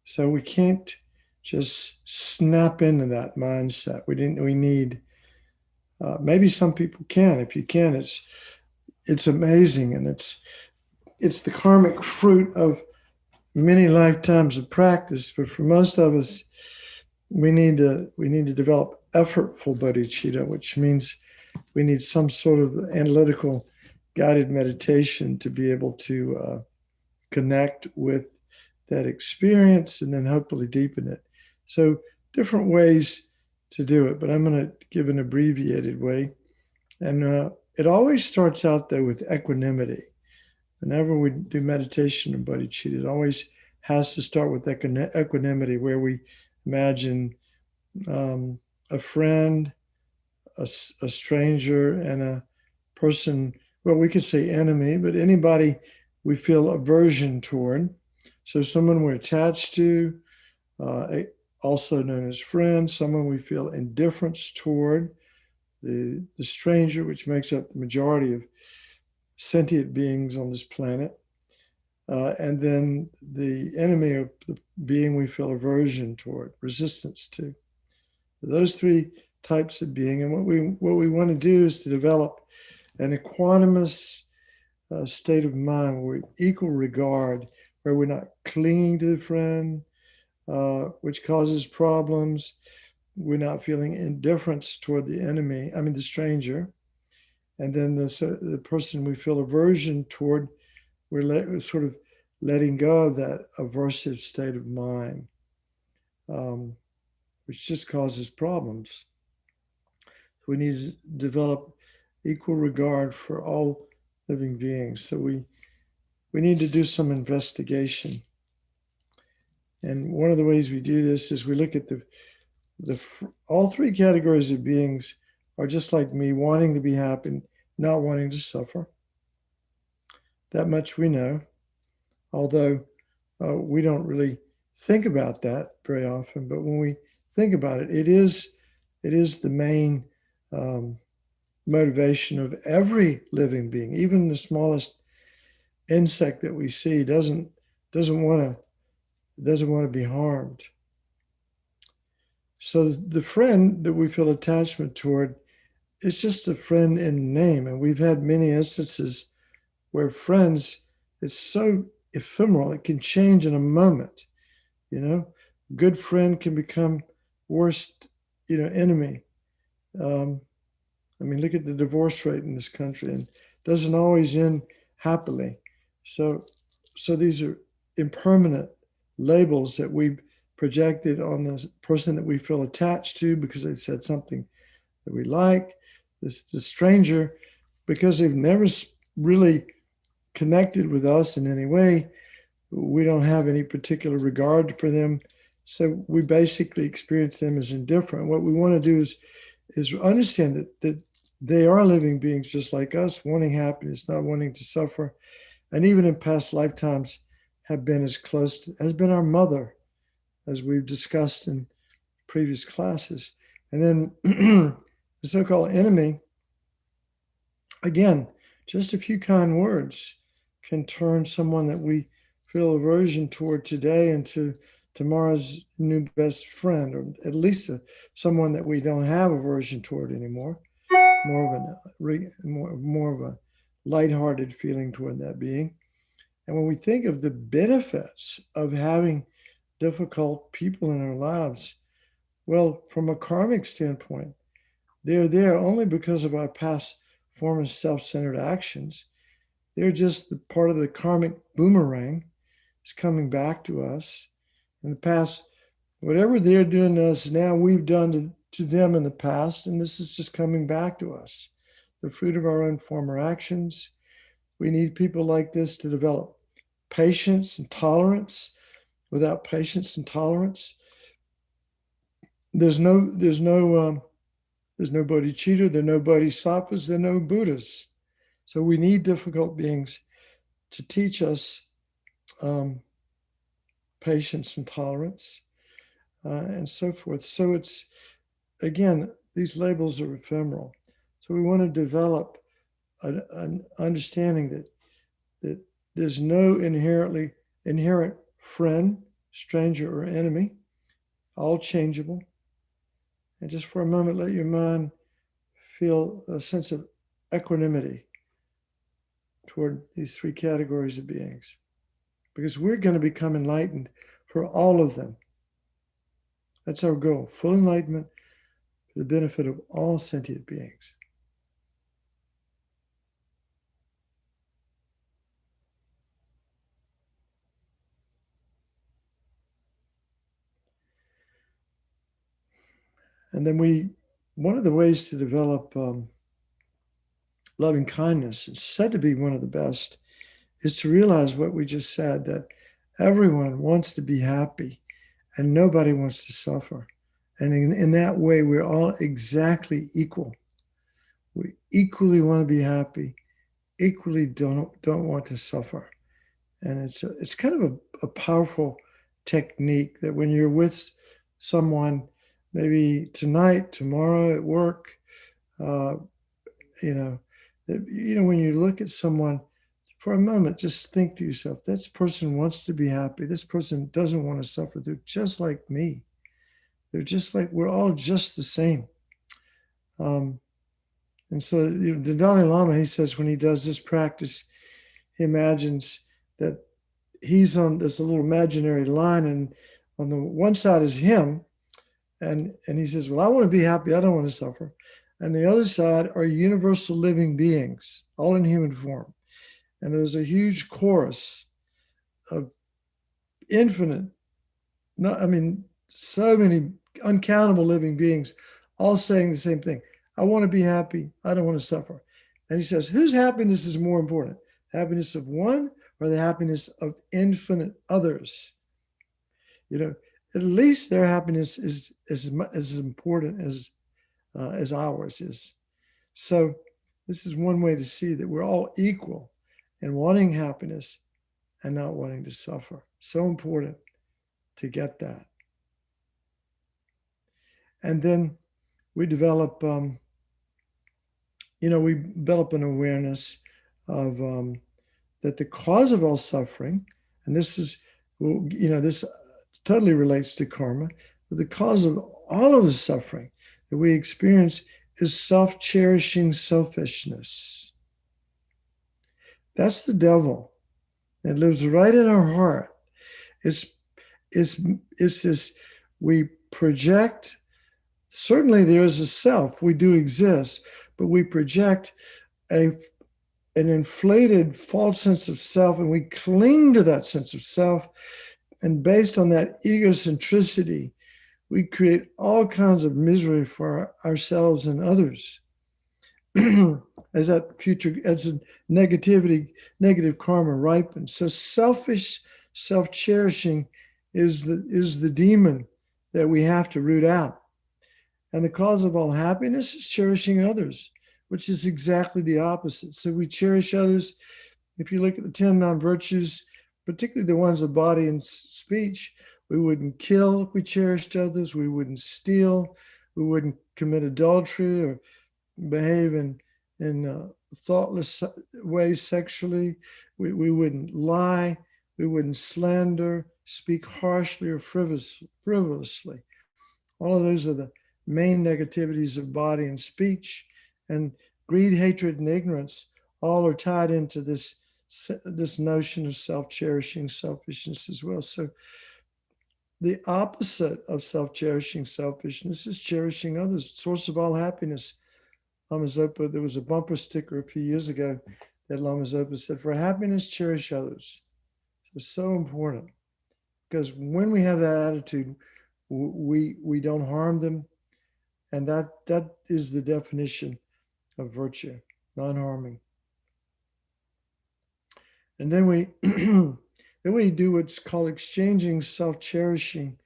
So we can't just snap into that mindset. We need, maybe some people can. If you can, it's amazing, and it's the karmic fruit of many lifetimes of practice. But for most of us, we need to develop effortful bodhicitta, which means we need some sort of analytical guided meditation to be able to connect with that experience and then hopefully deepen it. So different ways to do it, but I'm going to give an abbreviated way. And it always starts out though with equanimity. Whenever we do meditation in bodhicitta, it always has to start with equanimity, where we imagine a friend, a stranger, and a person, well, we could say enemy, but anybody we feel aversion toward. So someone we're attached to, also known as friend, someone we feel indifference toward, the stranger, which makes up the majority of sentient beings on this planet, and then the enemy, of the being we feel aversion toward, resistance to. Those three types of being, and what we want to do is to develop an equanimous state of mind where equal regard, where we're not clinging to the friend, which causes problems. We're not feeling indifference toward the enemy, the stranger. And then the person we feel aversion toward, we're sort of letting go of that aversive state of mind, which just causes problems. We need to develop equal regard for all living beings. So we need to do some investigation. And one of the ways we do this is we look at all three categories of beings are just like me, wanting to be happy, not wanting to suffer. That much we know, although we don't really think about that very often. But when we think about it, it is the main motivation of every living being. Even the smallest insect that we see doesn't want to be harmed. So the friend that we feel attachment toward is just a friend in name. And we've had many instances where friends, it's so ephemeral, it can change in a moment. Good friend can become worst, enemy. Look at the divorce rate in this country, and it doesn't always end happily. So these are impermanent labels that we projected on the person that we feel attached to because they've said something that we like. The stranger, because they've never really connected with us in any way, we don't have any particular regard for them. So we basically experience them as indifferent. What we want to do is understand that they are living beings just like us, wanting happiness, not wanting to suffer, and even in past lifetimes have been has been our mother, as we've discussed in previous classes. And then the so-called enemy, again, just a few kind words can turn someone that we feel aversion toward today and to tomorrow's new best friend, or at least someone that we don't have aversion toward anymore. More of a lighthearted feeling toward that being. And when we think of the benefits of having difficult people in our lives, well, from a karmic standpoint, they're there only because of our past form of self-centered actions. They're just the part of the karmic boomerang. It's coming back to us. In the past, whatever they're doing to us now, we've done to them in the past, and this is just coming back to us. The fruit of our own former actions. We need people like this to develop patience and tolerance. Without patience and tolerance, there's no bodhicitta, there are no bodhisattvas, there are no Buddhas. So we need difficult beings to teach us patience and tolerance and so forth. So it's, again, these labels are ephemeral. So we want to develop an understanding that there's no inherent friend, stranger, or enemy, all changeable. And just for a moment, let your mind feel a sense of equanimity toward these three categories of beings, because we're going to become enlightened for all of them. That's our goal, full enlightenment for the benefit of all sentient beings. And then one of the ways to develop loving kindness, it's said to be one of the best, is to realize what we just said, that everyone wants to be happy and nobody wants to suffer. And in that way, we're all exactly equal. We equally want to be happy, equally don't want to suffer. And it's kind of a powerful technique that when you're with someone, maybe tonight, tomorrow at work, when you look at someone for a moment, just think to yourself, this person wants to be happy. This person doesn't want to suffer. They're just like me. They're just like, we're all just the same. And so the Dalai Lama, he says when he does this practice, he imagines that he's on this little imaginary line, and on the one side is him, and he says, well, I want to be happy, I don't want to suffer. And the other side are universal living beings, all in human form. And there's a huge chorus of so many uncountable living beings, all saying the same thing. I want to be happy, I don't want to suffer. And he says, whose happiness is more important? Happiness of one or the happiness of infinite others? At least their happiness is as important as ours is. So this is one way to see that we're all equal in wanting happiness and not wanting to suffer. So important to get that. And then we develop, an awareness of that the cause of all suffering, and this totally relates to karma, but the cause of all of the suffering that we experience is self-cherishing selfishness. That's the devil. It lives right in our heart. It's this, we project, certainly there is a self, we do exist, but we project an inflated false sense of self, and we cling to that sense of self. And based on that egocentricity, we create all kinds of misery for ourselves and others. As negative karma ripens. So selfish self-cherishing is the demon that we have to root out. And the cause of all happiness is cherishing others, which is exactly the opposite. So we cherish others. If you look at the 10 non-virtues, particularly the ones of body and speech, we wouldn't kill if we cherished others. We wouldn't steal. We wouldn't commit adultery or behave in thoughtless ways sexually. We wouldn't lie. We wouldn't slander, speak harshly or frivolously. All of those are the main negativities of body and speech. And greed, hatred, and ignorance all are tied into this notion of self-cherishing, selfishness as well. So the opposite of self-cherishing, selfishness is cherishing others, source of all happiness. Lama Zopa, there was a bumper sticker a few years ago that Lama Zopa said, "For happiness, cherish others." It's so important, because when we have that attitude, we don't harm them, and that is the definition of virtue, non-harming. And then we do what's called exchanging self-cherishing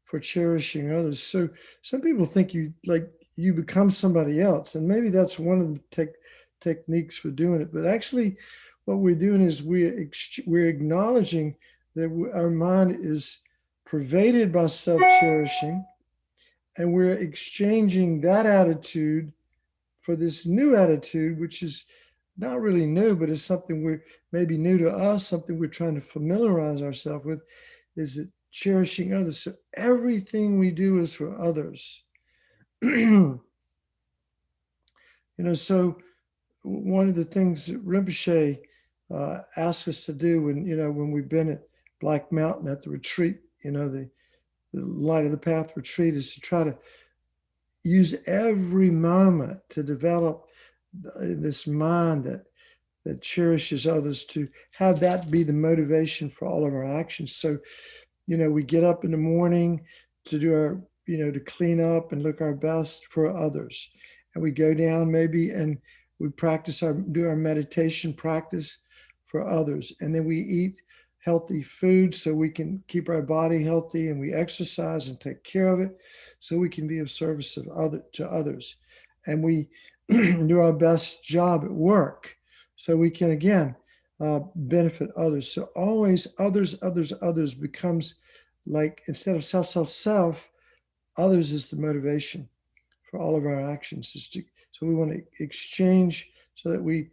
for cherishing others. So some people think you become somebody else, and maybe that's one of the techniques for doing it. But actually, what we're doing is we're acknowledging that our mind is pervaded by self-cherishing, and we're exchanging that attitude for this new attitude, which is not really new, but is something we're maybe new to us, something we're trying to familiarize ourselves with, is that cherishing others. So everything we do is for others. So one of the things that Rinpoche asked us to do when we've been at Black Mountain at the retreat, the Light of the Path retreat, is to try to use every moment to develop this mind that cherishes others, to have that be the motivation for all of our actions. So, we get up in the morning to do our, to clean up and look our best for others. And we go down maybe and we do our meditation practice for others. And then we eat healthy food so we can keep our body healthy, and we exercise and take care of it so we can be of service to others. And we do our best job at work so we can, again, benefit others. So always others becomes like, instead of self, others is the motivation for all of our actions. So we want to exchange so that we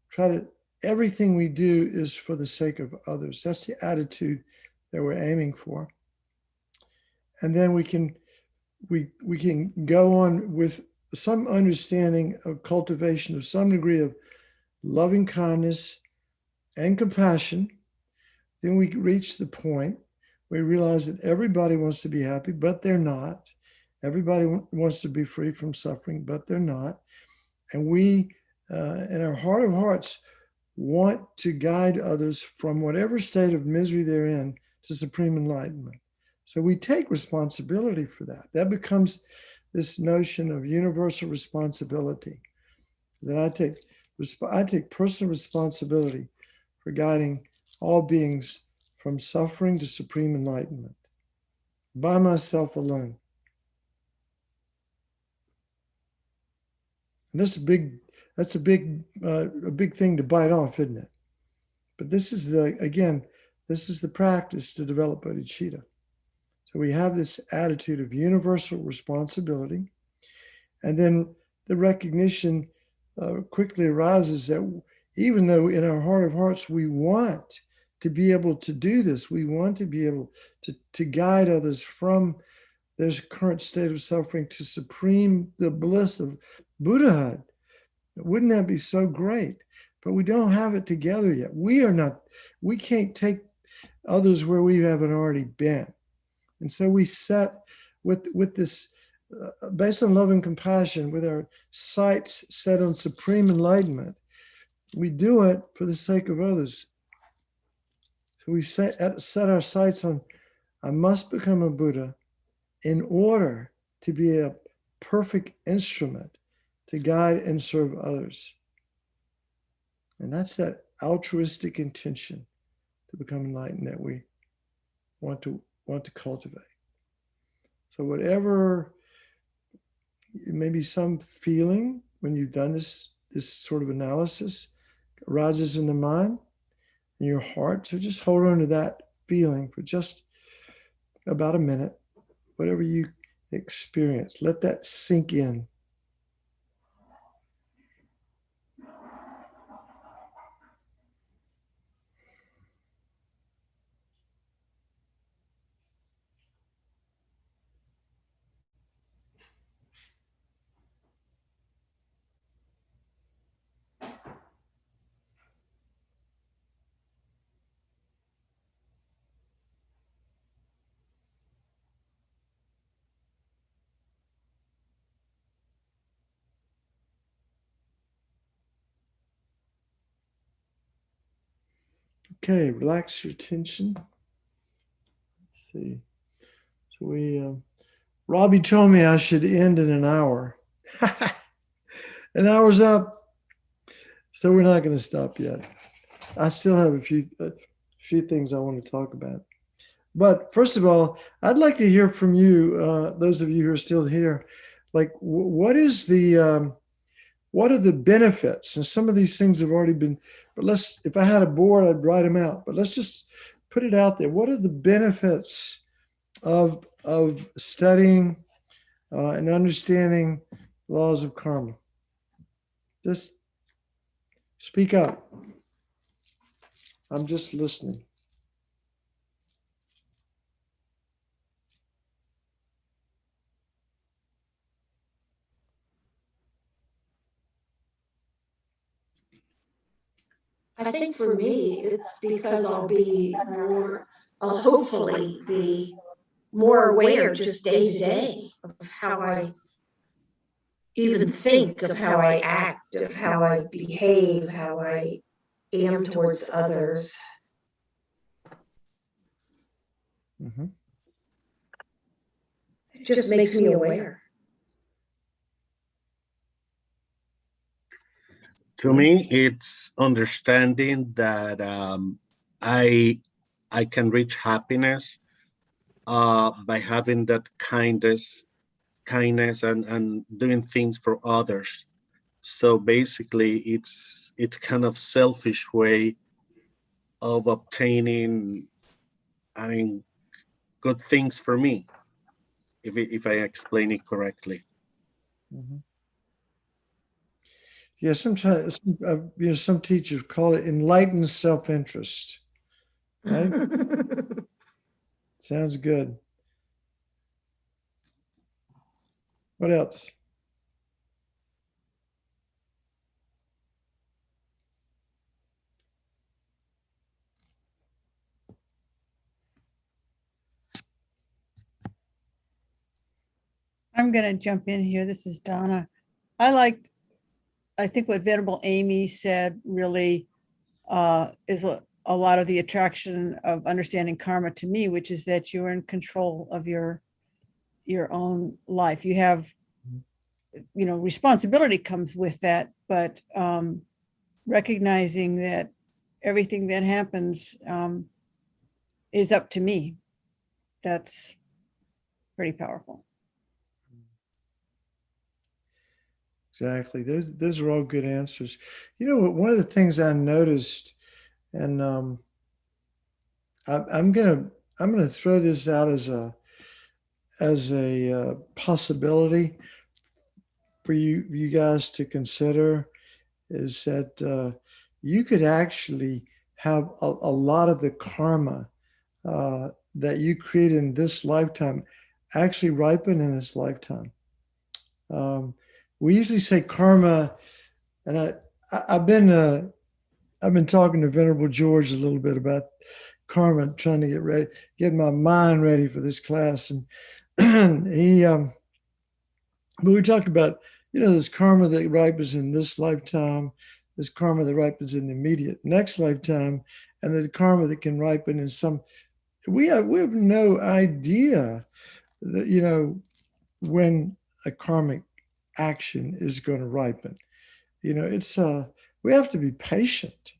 try to, everything we do is for the sake of others. That's the attitude that we're aiming for. And then we can go on with some understanding of cultivation of some degree of loving kindness and compassion. Then we reach the point where we realize that everybody wants to be happy, but they're not. Everybody wants to be free from suffering, but they're not. And we, in our heart of hearts, want to guide others from whatever state of misery they're in to supreme enlightenment. So we take responsibility for that. That becomes this notion of universal responsibility, that I take personal responsibility for guiding all beings from suffering to supreme enlightenment by myself alone. And that's a big thing to bite off, isn't it? But this is the practice to develop bodhicitta. So we have this attitude of universal responsibility, and then the recognition quickly arises that even though in our heart of hearts we want to be able to do this, we want to be able to guide others from their current state of suffering to the bliss of Buddhahood. Wouldn't that be so great? But we don't have it together yet. We can't take others where we haven't already been. And so we set with this, based on love and compassion, with our sights set on supreme enlightenment, we do it for the sake of others. So we set our sights on, I must become a Buddha in order to be a perfect instrument to guide and serve others. And that's that altruistic intention to become enlightened that we want to cultivate. So whatever, maybe some feeling when you've done this sort of analysis arises in the mind, in your heart, so just hold on to that feeling for just about a minute, whatever you experience, let that sink in. Okay, relax your tension. Let's see. So Robbie told me I should end in an hour. An hour's up. So we're not going to stop yet. I still have a few things I want to talk about. But first of all, I'd like to hear from you, those of you who are still here. Like, what are the benefits? And some of these things have already been, but if I had a board, I'd write them out. But let's just put it out there. What are the benefits of studying and understanding laws of karma? Just speak up. I'm just listening. I think for me, it's because I'll hopefully be more aware just day to day of how I even think, of how I act, of how I behave, how I am towards others. Mm-hmm. It just makes me aware. To me, it's understanding that I can reach happiness by having that kindness and doing things for others. So basically, it's kind of selfish way of obtaining, I mean, good things for me, if I explain it correctly. Mm-hmm. Yeah, sometimes some teachers call it enlightened self-interest. Right? Sounds good. What else? I'm going to jump in here. This is Donna. I think what Venerable Amy said really is a lot of the attraction of understanding karma to me, which is that you're in control of your own life. You have, responsibility comes with that, but recognizing that everything that happens is up to me. That's pretty powerful. Exactly. Those are all good answers. One of the things I noticed, and I'm gonna throw this out as a possibility for you guys to consider, is that you could actually have a lot of the karma that you create in this lifetime actually ripen in this lifetime. We usually say karma, and I've been talking to Venerable George a little bit about karma, trying to get my mind ready for this class, and but we talked about this karma that ripens in this lifetime, this karma that ripens in the immediate next lifetime, and the karma that can ripen in some. We have no idea that when a karmic action is going to ripen. It's we have to be patient.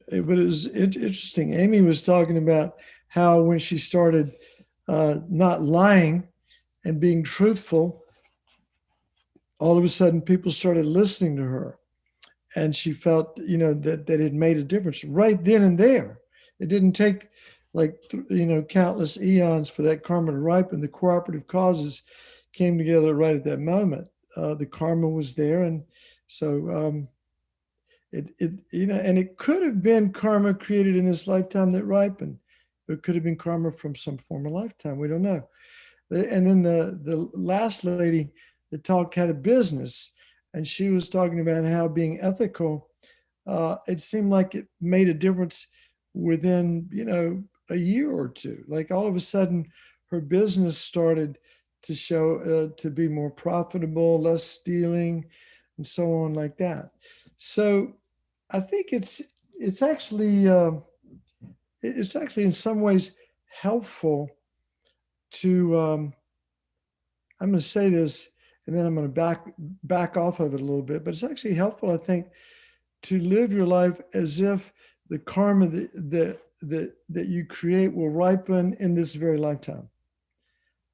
But it was interesting. Amy was talking about how when she started not lying and being truthful, all of a sudden people started listening to her, and she felt that it made a difference right then and there. It didn't take countless eons for that karma to ripen. The cooperative causes came together right at that moment. The karma was there, and so and it could have been karma created in this lifetime that ripened. It could have been karma from some former lifetime. We don't know. And then the last lady that talked had a business, and she was talking about how being ethical, it seemed like it made a difference within a year or two. Like all of a sudden, her business started to show to be more profitable, less stealing, and so on like that. So I think it's actually it's actually in some ways helpful to, I'm going to say this and then I'm going to back off of it a little bit, but it's actually helpful, I think, to live your life as if the karma that you create will ripen in this very lifetime.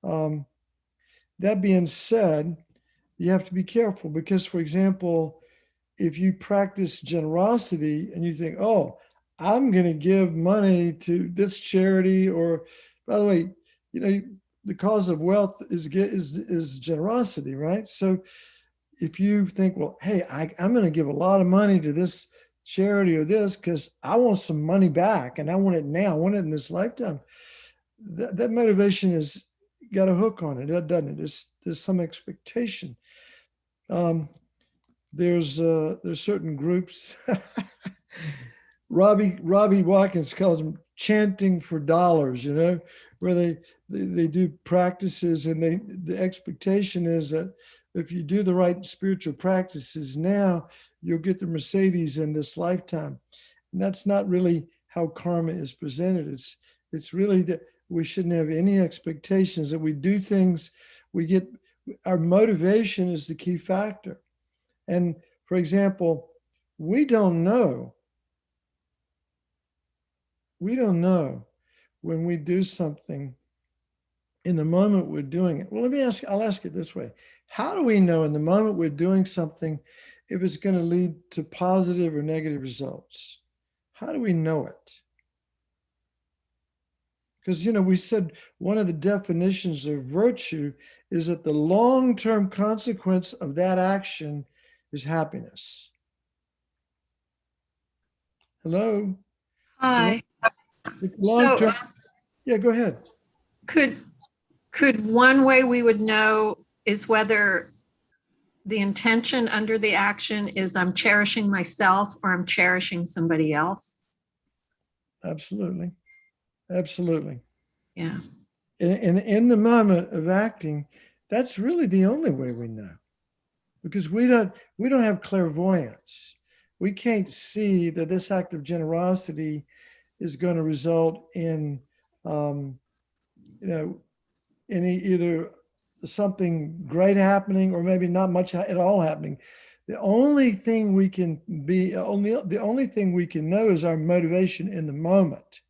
That being said, you have to be careful because, for example, if you practice generosity and you think, oh, I'm going to give money to this charity, or by the way, the cause of wealth is generosity, right? So if you think, well, hey, I'm going to give a lot of money to this charity or this because I want some money back and I want it now, I want it in this lifetime. That motivation has got a hook on it, doesn't it? There's some expectation. There's certain groups. Robbie Watkins calls them chanting for dollars, where they do practices and the expectation is that if you do the right spiritual practices now, you'll get the Mercedes in this lifetime. And that's not really how karma is presented. It's really that we shouldn't have any expectations that we do things, our motivation is the key factor. And for example, we don't know when we do something in the moment we're doing it. Well, I'll ask it this way. How do we know in the moment we're doing something if it's going to lead to positive or negative results? How do we know it? Because, we said one of the definitions of virtue is that the long-term consequence of that action is happiness. Hello? Hi. Long-term. Yeah, go ahead. Could one way we would know is whether the intention under the action is I'm cherishing myself or I'm cherishing somebody else? Absolutely. Yeah. And in the moment of acting, that's really the only way we know, because we don't have clairvoyance. We can't see that this act of generosity is going to result in, any either something great happening or maybe not much at all happening. The only thing we can know is our motivation in the moment.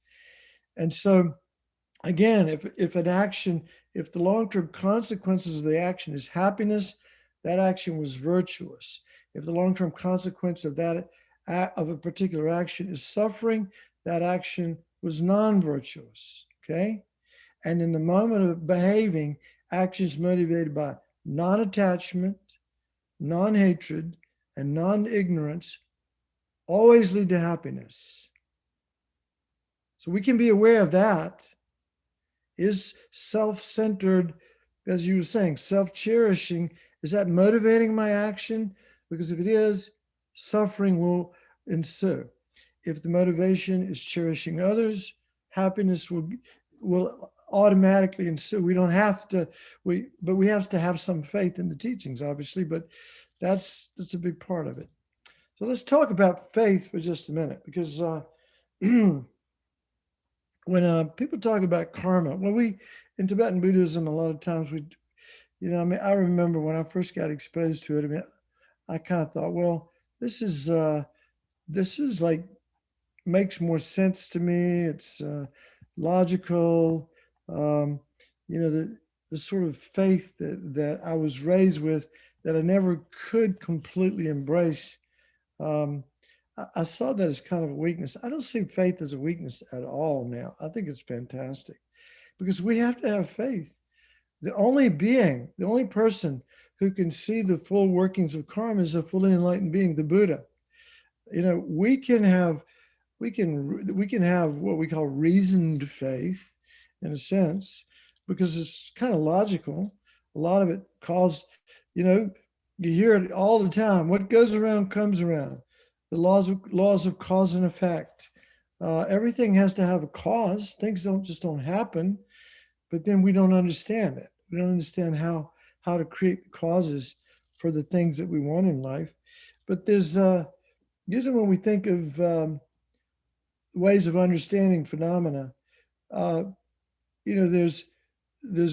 And so, again, if the long-term consequences of the action is happiness, that action was virtuous. If the long-term consequence of a particular action is suffering, that action was non-virtuous. Okay. And in the moment of behaving, actions motivated by non-attachment, non-hatred, and non-ignorance always lead to happiness. So we can be aware of that. Is self-centered, as you were saying, self-cherishing, is that motivating my action? Because if it is, suffering will ensue. If the motivation is cherishing others, happiness will automatically ensue. We don't have to, but we have to have some faith in the teachings, obviously, but that's a big part of it. So let's talk about faith for just a minute, because when people talk about karma, in Tibetan Buddhism, a lot of times I remember when I first got exposed to it, I kind of thought, well, this is like, makes more sense to me. It's logical. The sort of faith that I was raised with that I never could completely embrace. I saw that as kind of a weakness. I don't see faith as a weakness at all now. I think it's fantastic, because we have to have faith. The only person who can see the full workings of karma is a fully enlightened being, the Buddha. We can have what we call reasoned faith, in a sense, because it's kind of logical. A lot of it you hear it all the time. What goes around comes around. The laws of cause and effect. Everything has to have a cause. Things don't happen, but then we don't understand it. We don't understand how to create causes for the things that we want in life. But there's usually when we think of ways of understanding phenomena. There's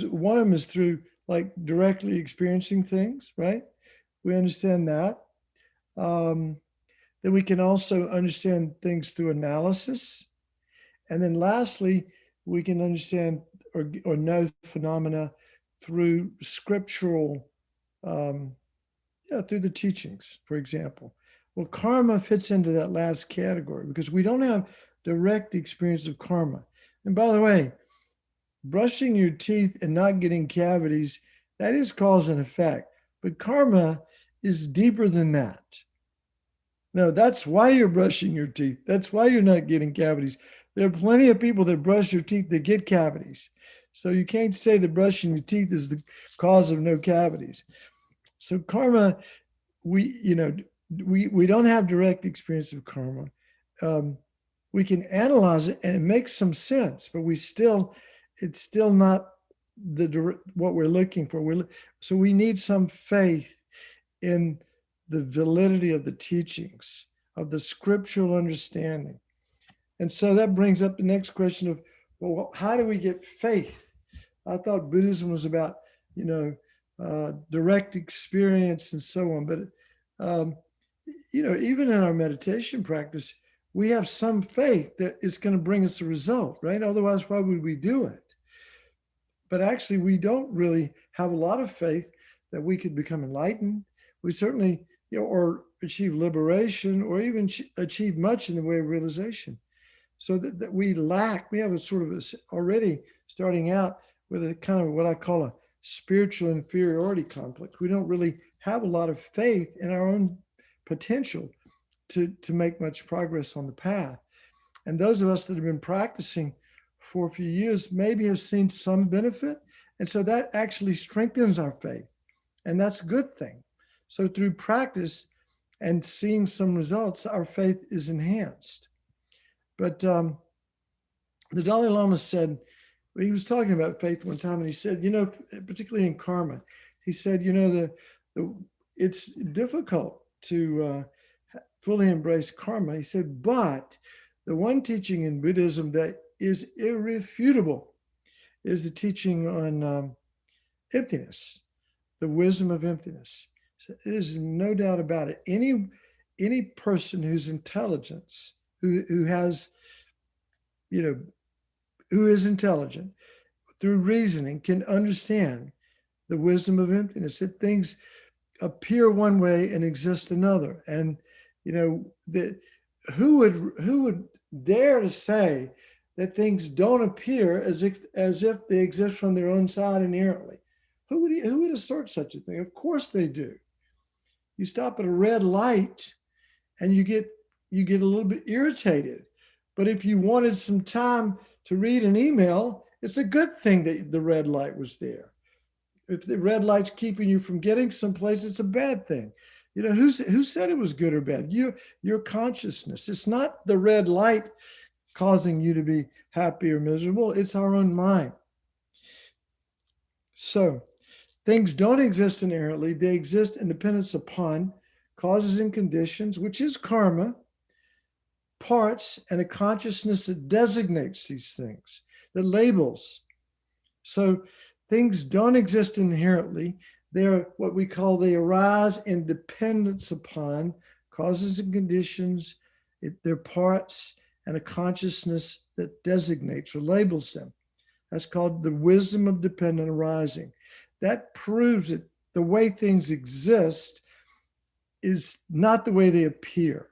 one of them is through like directly experiencing things, right? We understand that. Then we can also understand things through analysis. And then lastly, we can understand or know phenomena through scriptural, through the teachings, for example. Well, karma fits into that last category because we don't have direct experience of karma. And by the way, brushing your teeth and not getting cavities, that is cause and effect. But karma is deeper than that. No, that's why you're brushing your teeth. That's why you're not getting cavities. There are plenty of people that brush your teeth that get cavities. So you can't say that brushing your teeth is the cause of no cavities. So karma, we don't have direct experience of karma. We can analyze it and it makes some sense, but it's still not what we're looking for. So we need some faith in the validity of the teachings, of the scriptural understanding. And so that brings up the next question of, well, how do we get faith? I thought Buddhism was about, direct experience and so on. But, even in our meditation practice, we have some faith that it's going to bring us a result, right? Otherwise, why would we do it? But actually, we don't really have a lot of faith that we could become enlightened. We certainly, or achieve liberation, or even achieve much in the way of realization. So that we have a sort of already starting out with a kind of what I call a spiritual inferiority complex. We don't really have a lot of faith in our own potential to make much progress on the path. And those of us that have been practicing for a few years maybe have seen some benefit. And so that actually strengthens our faith. And that's a good thing. So through practice and seeing some results, our faith is enhanced. But the Dalai Lama said, he was talking about faith one time, and he said, particularly in karma, he said, it's difficult to fully embrace karma. He said, but the one teaching in Buddhism that is irrefutable is the teaching on emptiness, the wisdom of emptiness. So there's no doubt about it. Any person who's intelligence, who has, who is intelligent through reasoning can understand the wisdom of emptiness, that things appear one way and exist another. And, who would dare to say that things don't appear as if they exist from their own side inherently? Who would assert such a thing? Of course they do. You stop at a red light and you get a little bit irritated. But if you wanted some time to read an email, it's a good thing that the red light was there. If the red light's keeping you from getting someplace, it's a bad thing. Who said it was good or bad? Your consciousness. It's not the red light causing you to be happy or miserable. It's our own mind. So things don't exist inherently. They exist in dependence upon causes and conditions, which is karma, parts, and a consciousness that designates these things, that labels. So things don't exist inherently. They're what we call, they arise in dependence upon causes and conditions, their parts, and a consciousness that designates or labels them. That's called the wisdom of dependent arising. That proves that the way things exist is not the way they appear.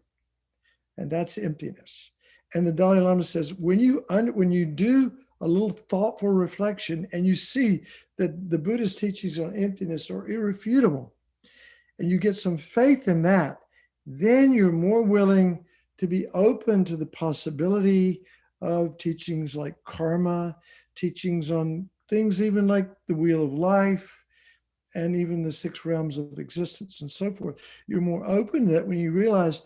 And that's emptiness. And the Dalai Lama says, when you do a little thoughtful reflection and you see that the Buddha's teachings on emptiness are irrefutable, and you get some faith in that, then you're more willing to be open to the possibility of teachings like karma, teachings on things even like the wheel of life, and even the 6 realms of existence and so forth. You're more open to that when you realize,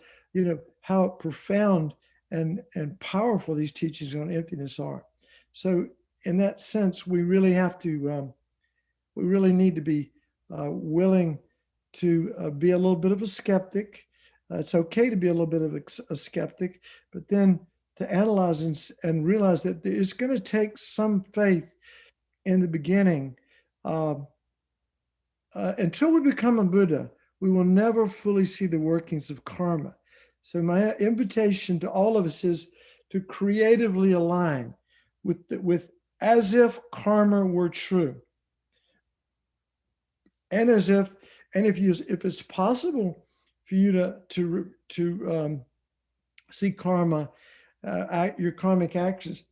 how profound and powerful these teachings on emptiness are. So in that sense, we really have to, we really need to be willing to be a little bit of a skeptic. It's okay to be a little bit of a skeptic, but then to analyze and realize that it's going to take some faith in the beginning. Until we become a Buddha, we will never fully see the workings of karma. So my invitation to all of us is to creatively align with as if karma were true. And if it's possible for you to see karma, your karmic actions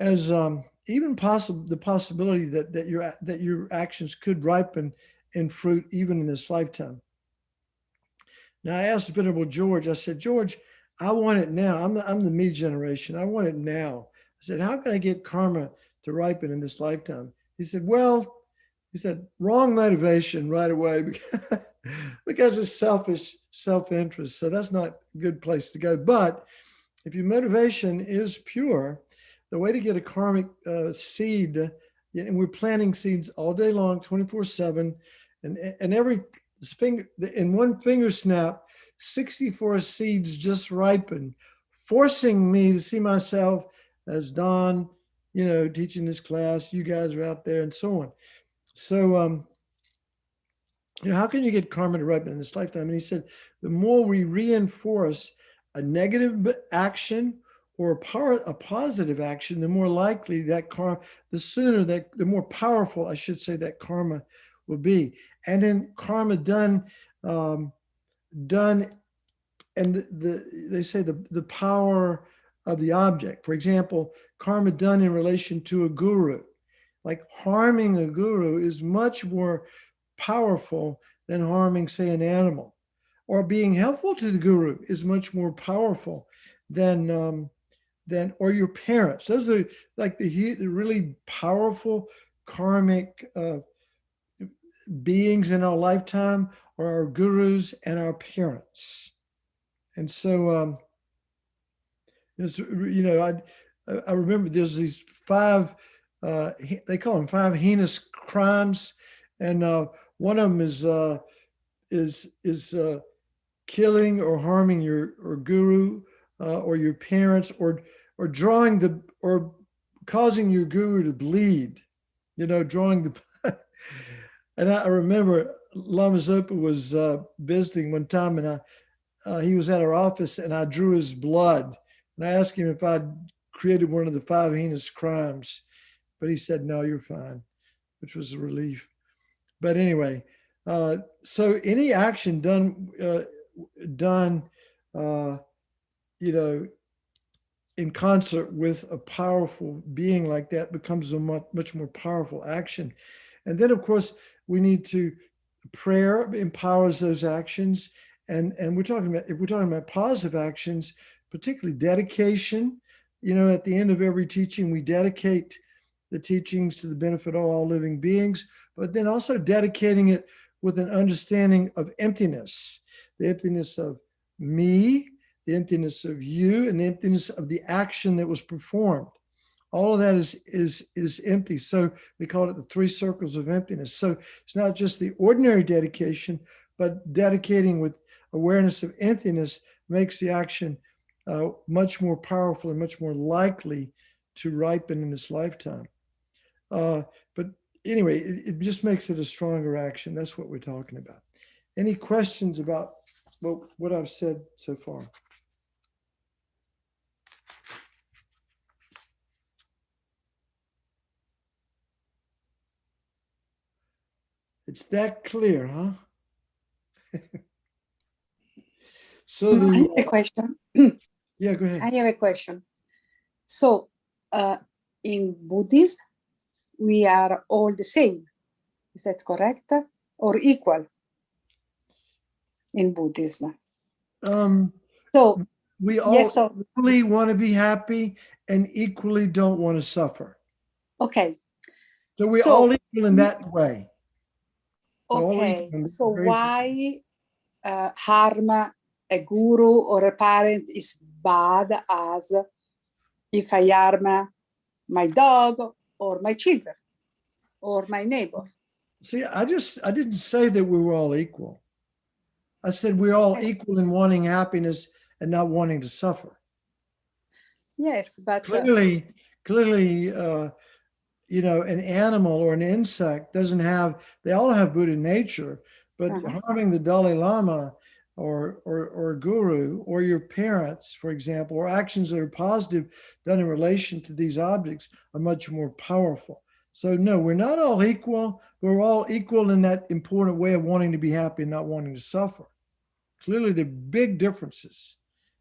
as even the possibility that your actions could ripen in fruit even in this lifetime. Now I asked Venerable George, I said, George, I want it now. I'm the me generation. I want it now. I said, how can I get karma to ripen in this lifetime? He said, wrong motivation right away because it's selfish self-interest. So that's not a good place to go. But if your motivation is pure, the way to get a karmic seed, and we're planting seeds all day long, 24/7, and every finger, in one finger snap, 64 seeds just ripen, forcing me to see myself as Don, teaching this class, you guys are out there and so on. So, how can you get karma to ripen in this lifetime? And he said, the more we reinforce a negative action or a positive action, the more likely that karma, the more powerful, I should say, that karma will be. And then karma done, and they say the power of the object. For example, karma done in relation to a guru, like harming a guru is much more powerful than harming, say, an animal, or being helpful to the guru is much more powerful than or your parents. Those are like the really powerful karmic beings in our lifetime, or our gurus and our parents. And so, I remember there's these 5, they call them 5 heinous crimes, and one of them is killing or harming your guru or your parents, or causing your guru to bleed, drawing the. And I remember Lama Zopa was visiting one time, and he was at our office, and I drew his blood, and I asked him if I'd created one of the 5 heinous crimes, but he said, no, you're fine, which was a relief. But anyway, so any action done, in concert with a powerful being like that becomes a much more powerful action. And then, of course, we need to, prayer empowers those actions. And if we're talking about positive actions, particularly dedication, at the end of every teaching, we dedicate the teachings to the benefit of all living beings, but then also dedicating it with an understanding of emptiness, the emptiness of me, the emptiness of you, and the emptiness of the action that was performed. All of that is empty. So we call it the 3 circles of emptiness. So it's not just the ordinary dedication, but dedicating with awareness of emptiness makes the action much more powerful and much more likely to ripen in this lifetime. But anyway, it just makes it a stronger action. That's what we're talking about. Any questions about what I've said so far? It's that clear, huh? So I have a question. Yeah, go ahead. I have a question. So in Buddhism, we are all the same. Is that correct? Or equal in Buddhism? So we all equally want to be happy and equally don't want to suffer. Okay. So we're all equal in that way. Okay. So why harm a guru or a parent is bad as if I harm my dog or my children or my neighbor? See, I didn't say that we were all equal. I said we're all equal in wanting happiness and not wanting to suffer. Yes, but Clearly, you know, an animal or an insect doesn't have, they all have Buddha nature, but harming the Dalai Lama or guru or your parents, for example, or actions that are positive done in relation to these objects are much more powerful. So no, we're not all equal. We're all equal in that important way of wanting to be happy and not wanting to suffer. Clearly, there are big differences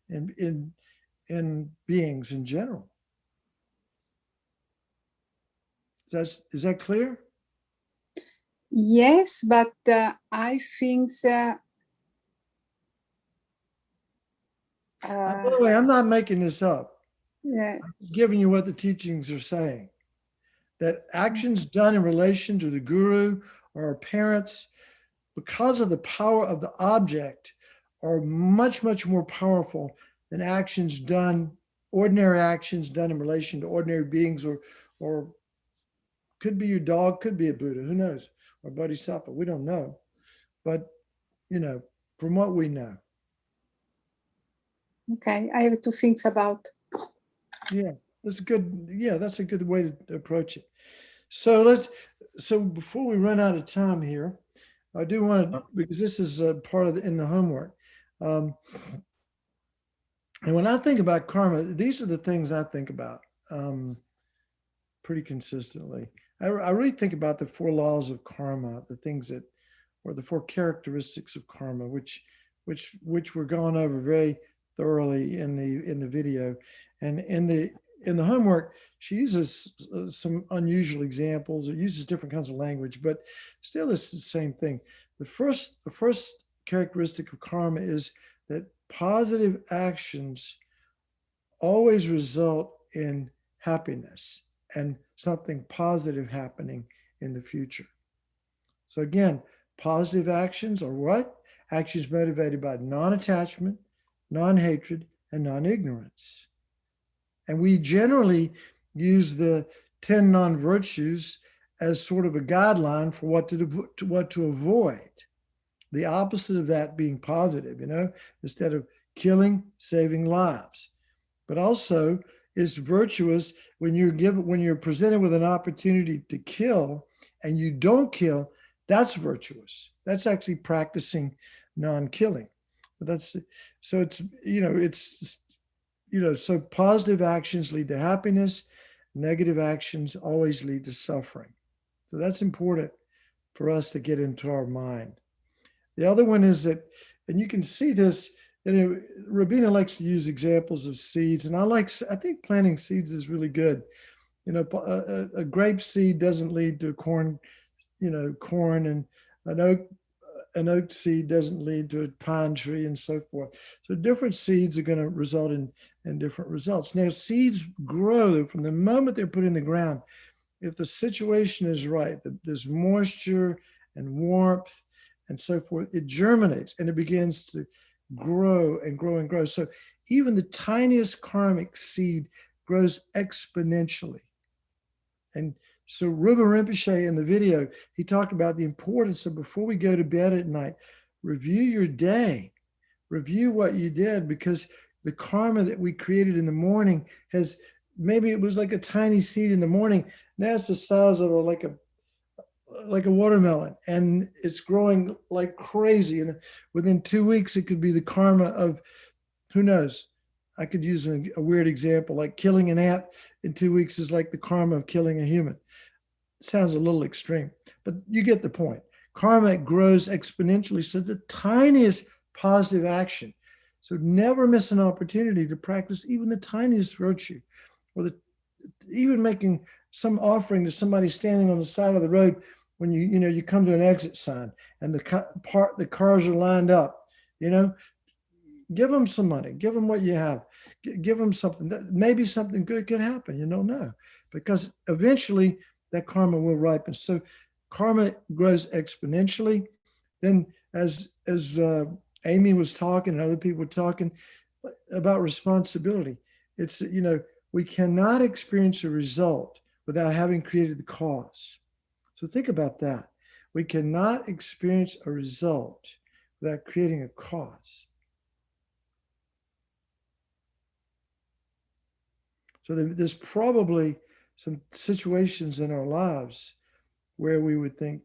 in beings in general. Is that clear? yes, but I think by the way, I'm not making this up. Yeah. I'm just giving you what the teachings are saying. That actions done in relation to the guru or our parents, because of the power of the object, are much, much more powerful than actions done, ordinary actions done in relation to ordinary beings, or could be your dog, could be a Buddha, who knows, or Bodhisattva, we don't know. But, you know, from what we know. Okay, I have two things about. Yeah, that's good. Yeah, that's a good way to approach it. So before we run out of time here, I do want to, because this is a part of in the homework. And when I think about karma, these are the things I think about pretty consistently. I really think about the 4 laws of karma, the things that, or the 4 characteristics of karma, which were gone over very thoroughly in the video. And in the homework, she uses some unusual examples. It uses different kinds of language, but still it's the same thing. The first characteristic of karma is that positive actions always result in happiness and something positive happening in the future. So again, positive actions are what? Actions motivated by non-attachment, non-hatred, and non-ignorance. And we generally use the 10 non-virtues as sort of a guideline for what to avoid. The opposite of that being positive, you know, instead of killing, saving lives. But also is virtuous when you're presented with an opportunity to kill and you don't kill, that's virtuous. That's actually practicing non-killing. So positive actions lead to happiness, negative actions always lead to suffering. So that's important for us to get into our mind. The other one is that, and you can see this, and Rabina likes to use examples of seeds, and I think planting seeds is really good. You know, a grape seed doesn't lead to corn, and an oak seed doesn't lead to a pine tree and so forth. So different seeds are going to result in different results. Now, seeds grow from the moment they're put in the ground. If the situation is right, there's moisture and warmth and so forth, it germinates and it begins to grow and grow and grow. So even the tiniest karmic seed grows exponentially. And so Rupa Rinpoche in the video, he talked about the importance of, before we go to bed at night, review your day, review what you did, because the karma that we created in the morning has, maybe it was like a tiny seed in the morning. Now it's the size of like a watermelon, and it's growing like crazy. And within 2 weeks, it could be the karma of, who knows? I could use a weird example, like killing an ant in 2 weeks is like the karma of killing a human. It sounds a little extreme, but you get the point. Karma grows exponentially. So the tiniest positive action. So never miss an opportunity to practice even the tiniest virtue, or even making some offering to somebody standing on the side of the road when you come to an exit sign and the cars are lined up, give them some money, give them what you have, give them something. Maybe something good could happen. You don't know, because eventually that karma will ripen. So karma grows exponentially. Then as Amy was talking and other people were talking about responsibility, it's, we cannot experience a result without having created the cause. So think about that. We cannot experience a result without creating a cause. So there's probably some situations in our lives where we would think,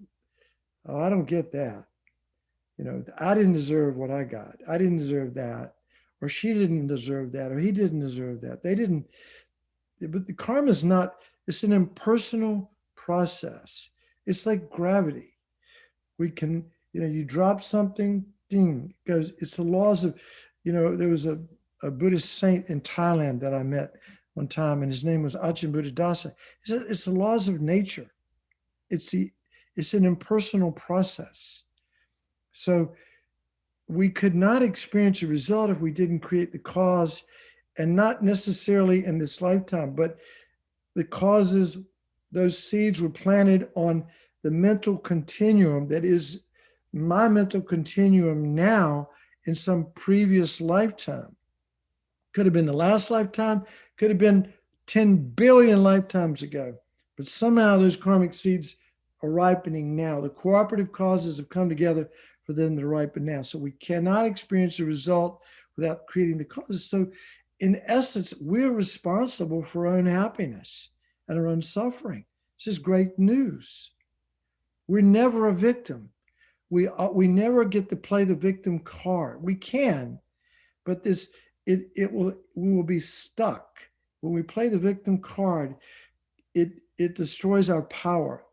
oh, I don't get that. You know, I didn't deserve what I got. I didn't deserve that. Or she didn't deserve that. Or he didn't deserve that. They didn't. But the karma is not, it's an impersonal process. It's like gravity. We can, you drop something, ding, it goes. It's the laws of, there was a Buddhist saint in Thailand that I met one time, and his name was Ajahn Buddhadasa. He said, it's the laws of nature. It's an impersonal process. So we could not experience a result if we didn't create the cause, and not necessarily in this lifetime, but the causes, those seeds were planted on the mental continuum that is my mental continuum now in some previous lifetime. Could have been the last lifetime, could have been 10 billion lifetimes ago, but somehow those karmic seeds are ripening now. The cooperative causes have come together for them to ripen now. So we cannot experience the result without creating the causes. So in essence, we're responsible for our own happiness and our own suffering. This is great news. We're never a victim. We never get to play the victim card. We can, but we will be stuck. When we play the victim card, it destroys our power.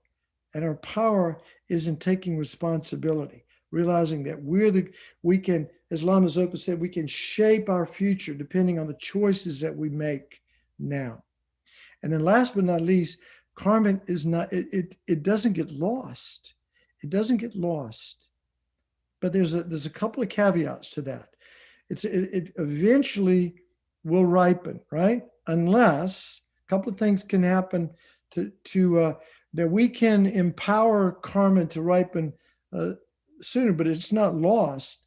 And our power is in taking responsibility, realizing that we can, as Lama Zopa said, we can shape our future depending on the choices that we make now. And then last but not least, karma is not, it doesn't get lost. It doesn't get lost. But there's a couple of caveats to that. It eventually will ripen, right? Unless a couple of things can happen that we can empower karma to ripen sooner, but it's not lost.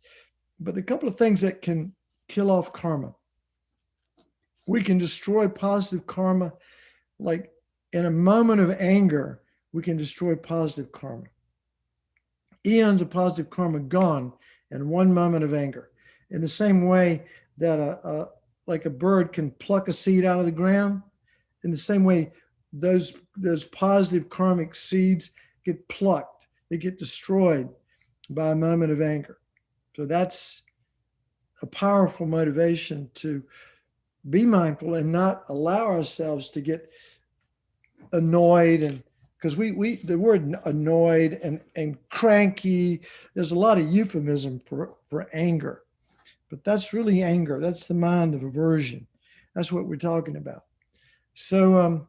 But a couple of things that can kill off karma. We can destroy positive karma, like in a moment of anger, we can destroy positive karma. Eons of positive karma gone in one moment of anger. In the same way that like a bird can pluck a seed out of the ground, in the same way, those positive karmic seeds get plucked, they get destroyed by a moment of anger. So that's a powerful motivation to be mindful and not allow ourselves to get annoyed, and because the word annoyed and cranky, there's a lot of euphemism for anger, but that's really anger. That's the mind of aversion. That's what we're talking about. So on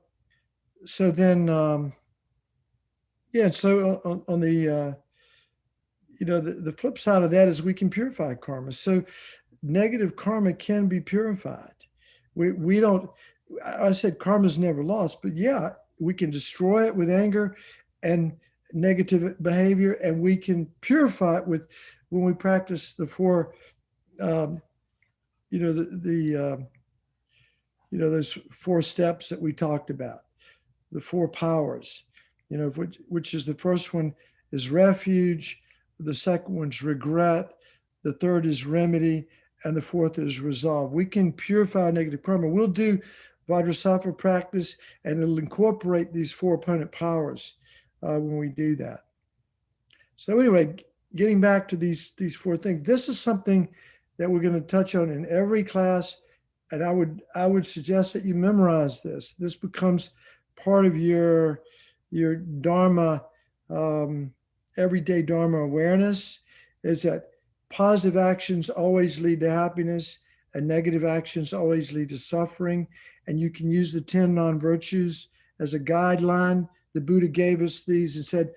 the the flip side of that is we can purify karma. So negative karma can be purified. We don't, I said karma's never lost, but yeah, we can destroy it with anger and negative behavior, and we can purify it with when we practice the four, those four steps that we talked about, the four powers, which is the first one is refuge, the second one's regret, the third is remedy, and the fourth is resolve. We can purify negative karma. We'll do Vajrasattva practice, and it'll incorporate these four opponent powers when we do that. So anyway, getting back to these four things, this is something that we're going to touch on in every class, and I would suggest that you memorize this. This becomes part of your Dharma, everyday Dharma awareness, is that positive actions always lead to happiness and negative actions always lead to suffering. And you can use the 10 non-virtues as a guideline. The Buddha gave us these and said,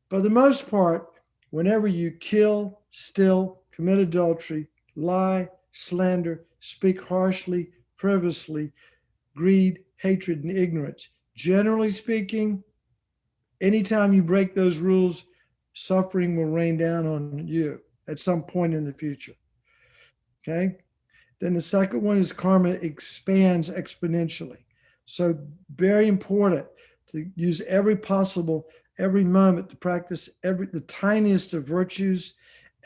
for the most part, whenever you kill, steal, commit adultery, lie, slander, speak harshly, frivolously, greed, hatred, and ignorance, generally speaking, anytime you break those rules, suffering will rain down on you at some point in the future. Okay? Then the second one is karma expands exponentially. So very important to use every moment to practice the tiniest of virtues,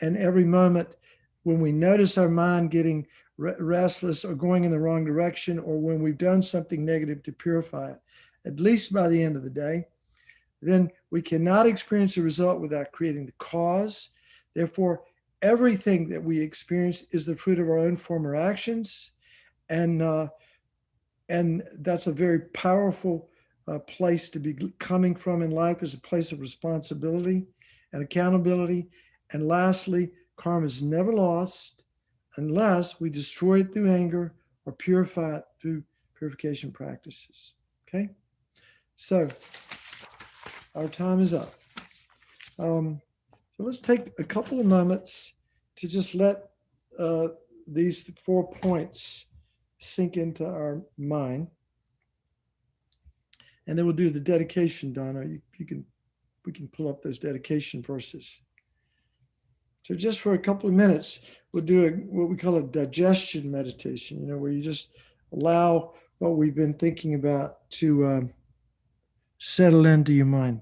and every moment when we notice our mind getting restless or going in the wrong direction, or when we've done something negative to purify it, at least by the end of the day, then we cannot experience the result without creating the cause. Therefore, everything that we experience is the fruit of our own former actions. And that's a very powerful place to be coming from in life, is a place of responsibility and accountability. And lastly, karma is never lost unless we destroy it through anger or purify it through purification practices. Okay? So our time is up. So let's take a couple of moments to just let these 4 points sink into our mind. And then we'll do the dedication, Donna. We can pull up those dedication verses. So just for a couple of minutes, we'll do what we call a digestion meditation, where you just allow what we've been thinking about to settle into your mind.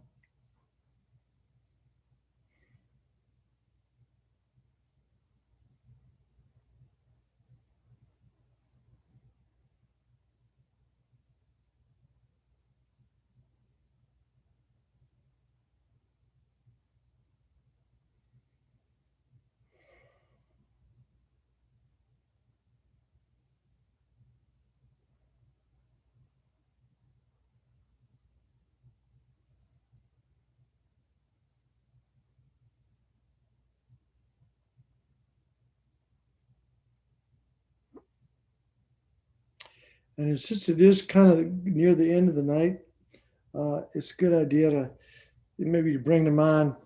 And since it is kind of near the end of the night, it's a good idea to maybe bring to mind,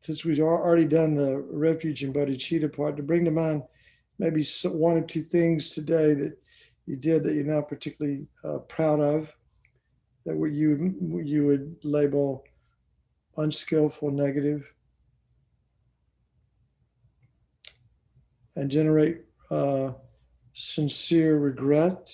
since we've already done the refuge and bodhicitta part, to bring to mind maybe 1 or 2 things today that you did that you're not particularly proud of, that you would label unskillful, negative, and generate sincere regret.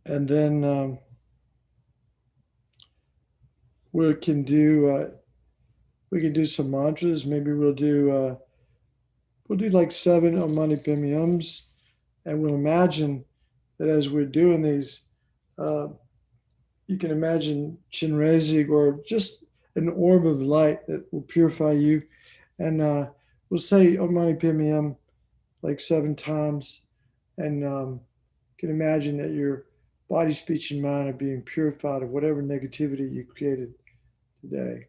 And then we can do some mantras. Maybe we'll do like 7 Om Mani Padme Hums, and we'll imagine that as we're doing these, you can imagine Chinrezig, or just an orb of light that will purify you. And we'll say Om Mani Padme Hum like 7 times, and you can imagine that your body, speech, and mind are being purified of whatever negativity you created today.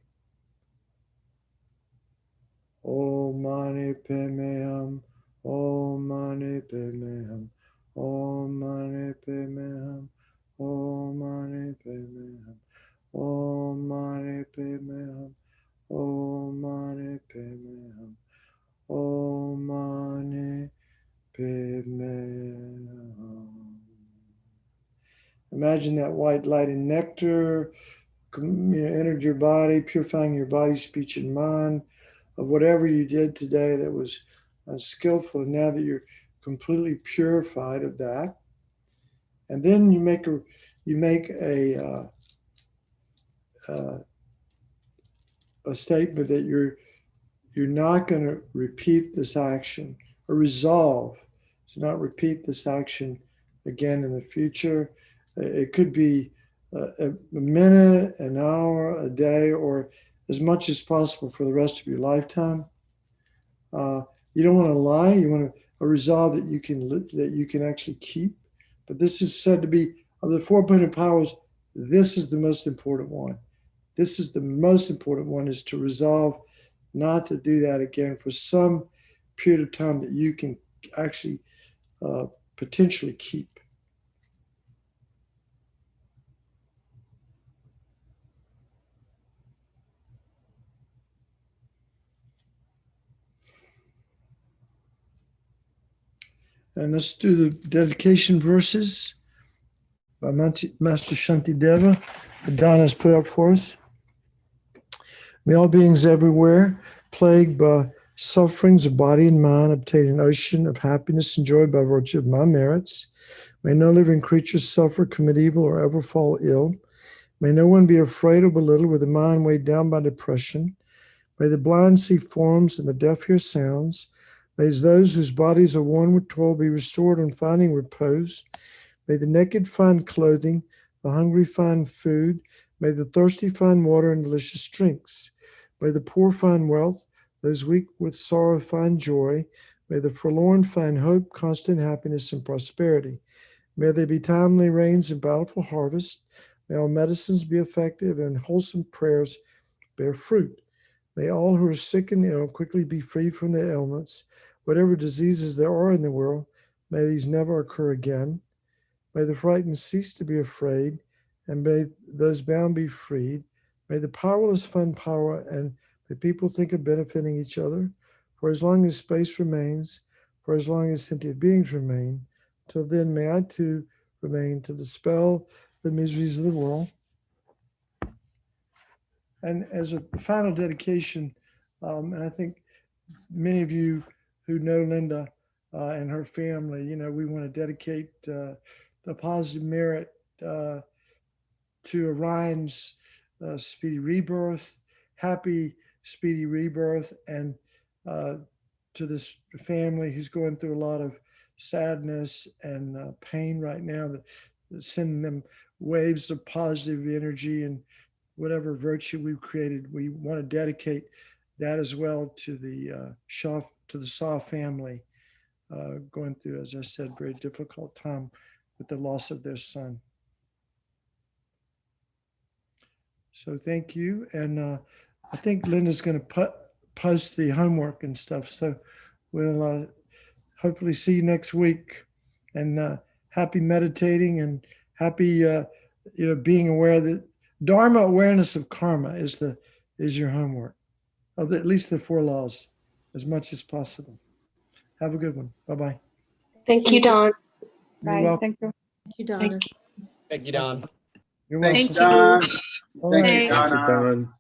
Om Mani Padme Hum, Om Mani Padme Hum, Om Mani Padme Hum, Om Mani Padme Hum, Om Mani Padme Hum, Om Mani Padme Hum, Om Mani Padme Hum. Imagine that white light and nectar entered your body, purifying your body, speech, and mind of whatever you did today that was unskillful. And now that you're completely purified of that, and then you make a statement that you're not going to repeat this action, or resolve to not repeat this action again in the future. It could be a minute, an hour, a day, or as much as possible for the rest of your lifetime. You don't want to lie. You want a resolve that you can actually keep. But this is said to be, of the 4 abundant powers, this is the most important one. This is the most important one, is to resolve not to do that again for some period of time that you can actually potentially keep. And let's do the dedication verses by Master Shantideva that Donna's put up for us. May all beings everywhere, plagued by sufferings of body and mind, obtain an ocean of happiness and joy by virtue of my merits. May no living creature suffer, commit evil, or ever fall ill. May no one be afraid or belittled with a mind weighed down by depression. May the blind see forms and the deaf hear sounds. May those whose bodies are worn with toil be restored on finding repose. May the naked find clothing, the hungry find food. May the thirsty find water and delicious drinks. May the poor find wealth, those weak with sorrow find joy. May the forlorn find hope, constant happiness, and prosperity. May there be timely rains and bountiful harvest. May all medicines be effective and wholesome prayers bear fruit. May all who are sick and ill quickly be freed from their ailments. Whatever diseases there are in the world, may these never occur again. May the frightened cease to be afraid, and may those bound be freed. May the powerless find power, and may people think of benefiting each other. For as long as space remains, for as long as sentient beings remain, till then may I too remain to dispel the miseries of the world. And as a final dedication, and I think many of you who know Linda and her family, you know, we want to dedicate the positive merit to Orion's speedy rebirth, happy speedy rebirth, and to this family who's going through a lot of sadness and pain right now, that sending them waves of positive energy and whatever virtue we've created. We want to dedicate that as well to the Shaw family going through, as I said, very difficult time with the loss of their son. So thank you. And I think Linda's going to post the homework and stuff. So we'll hopefully see you next week. And happy meditating and happy being aware that Dharma awareness of karma is your homework, of at least the 4 laws, as much as possible. Have a good one. Bye-bye. Thank you, Don. You're welcome. Thank you. Thank you, Donna. Thank you, Don. You're welcome. Thank you. All right. Thank you, Don.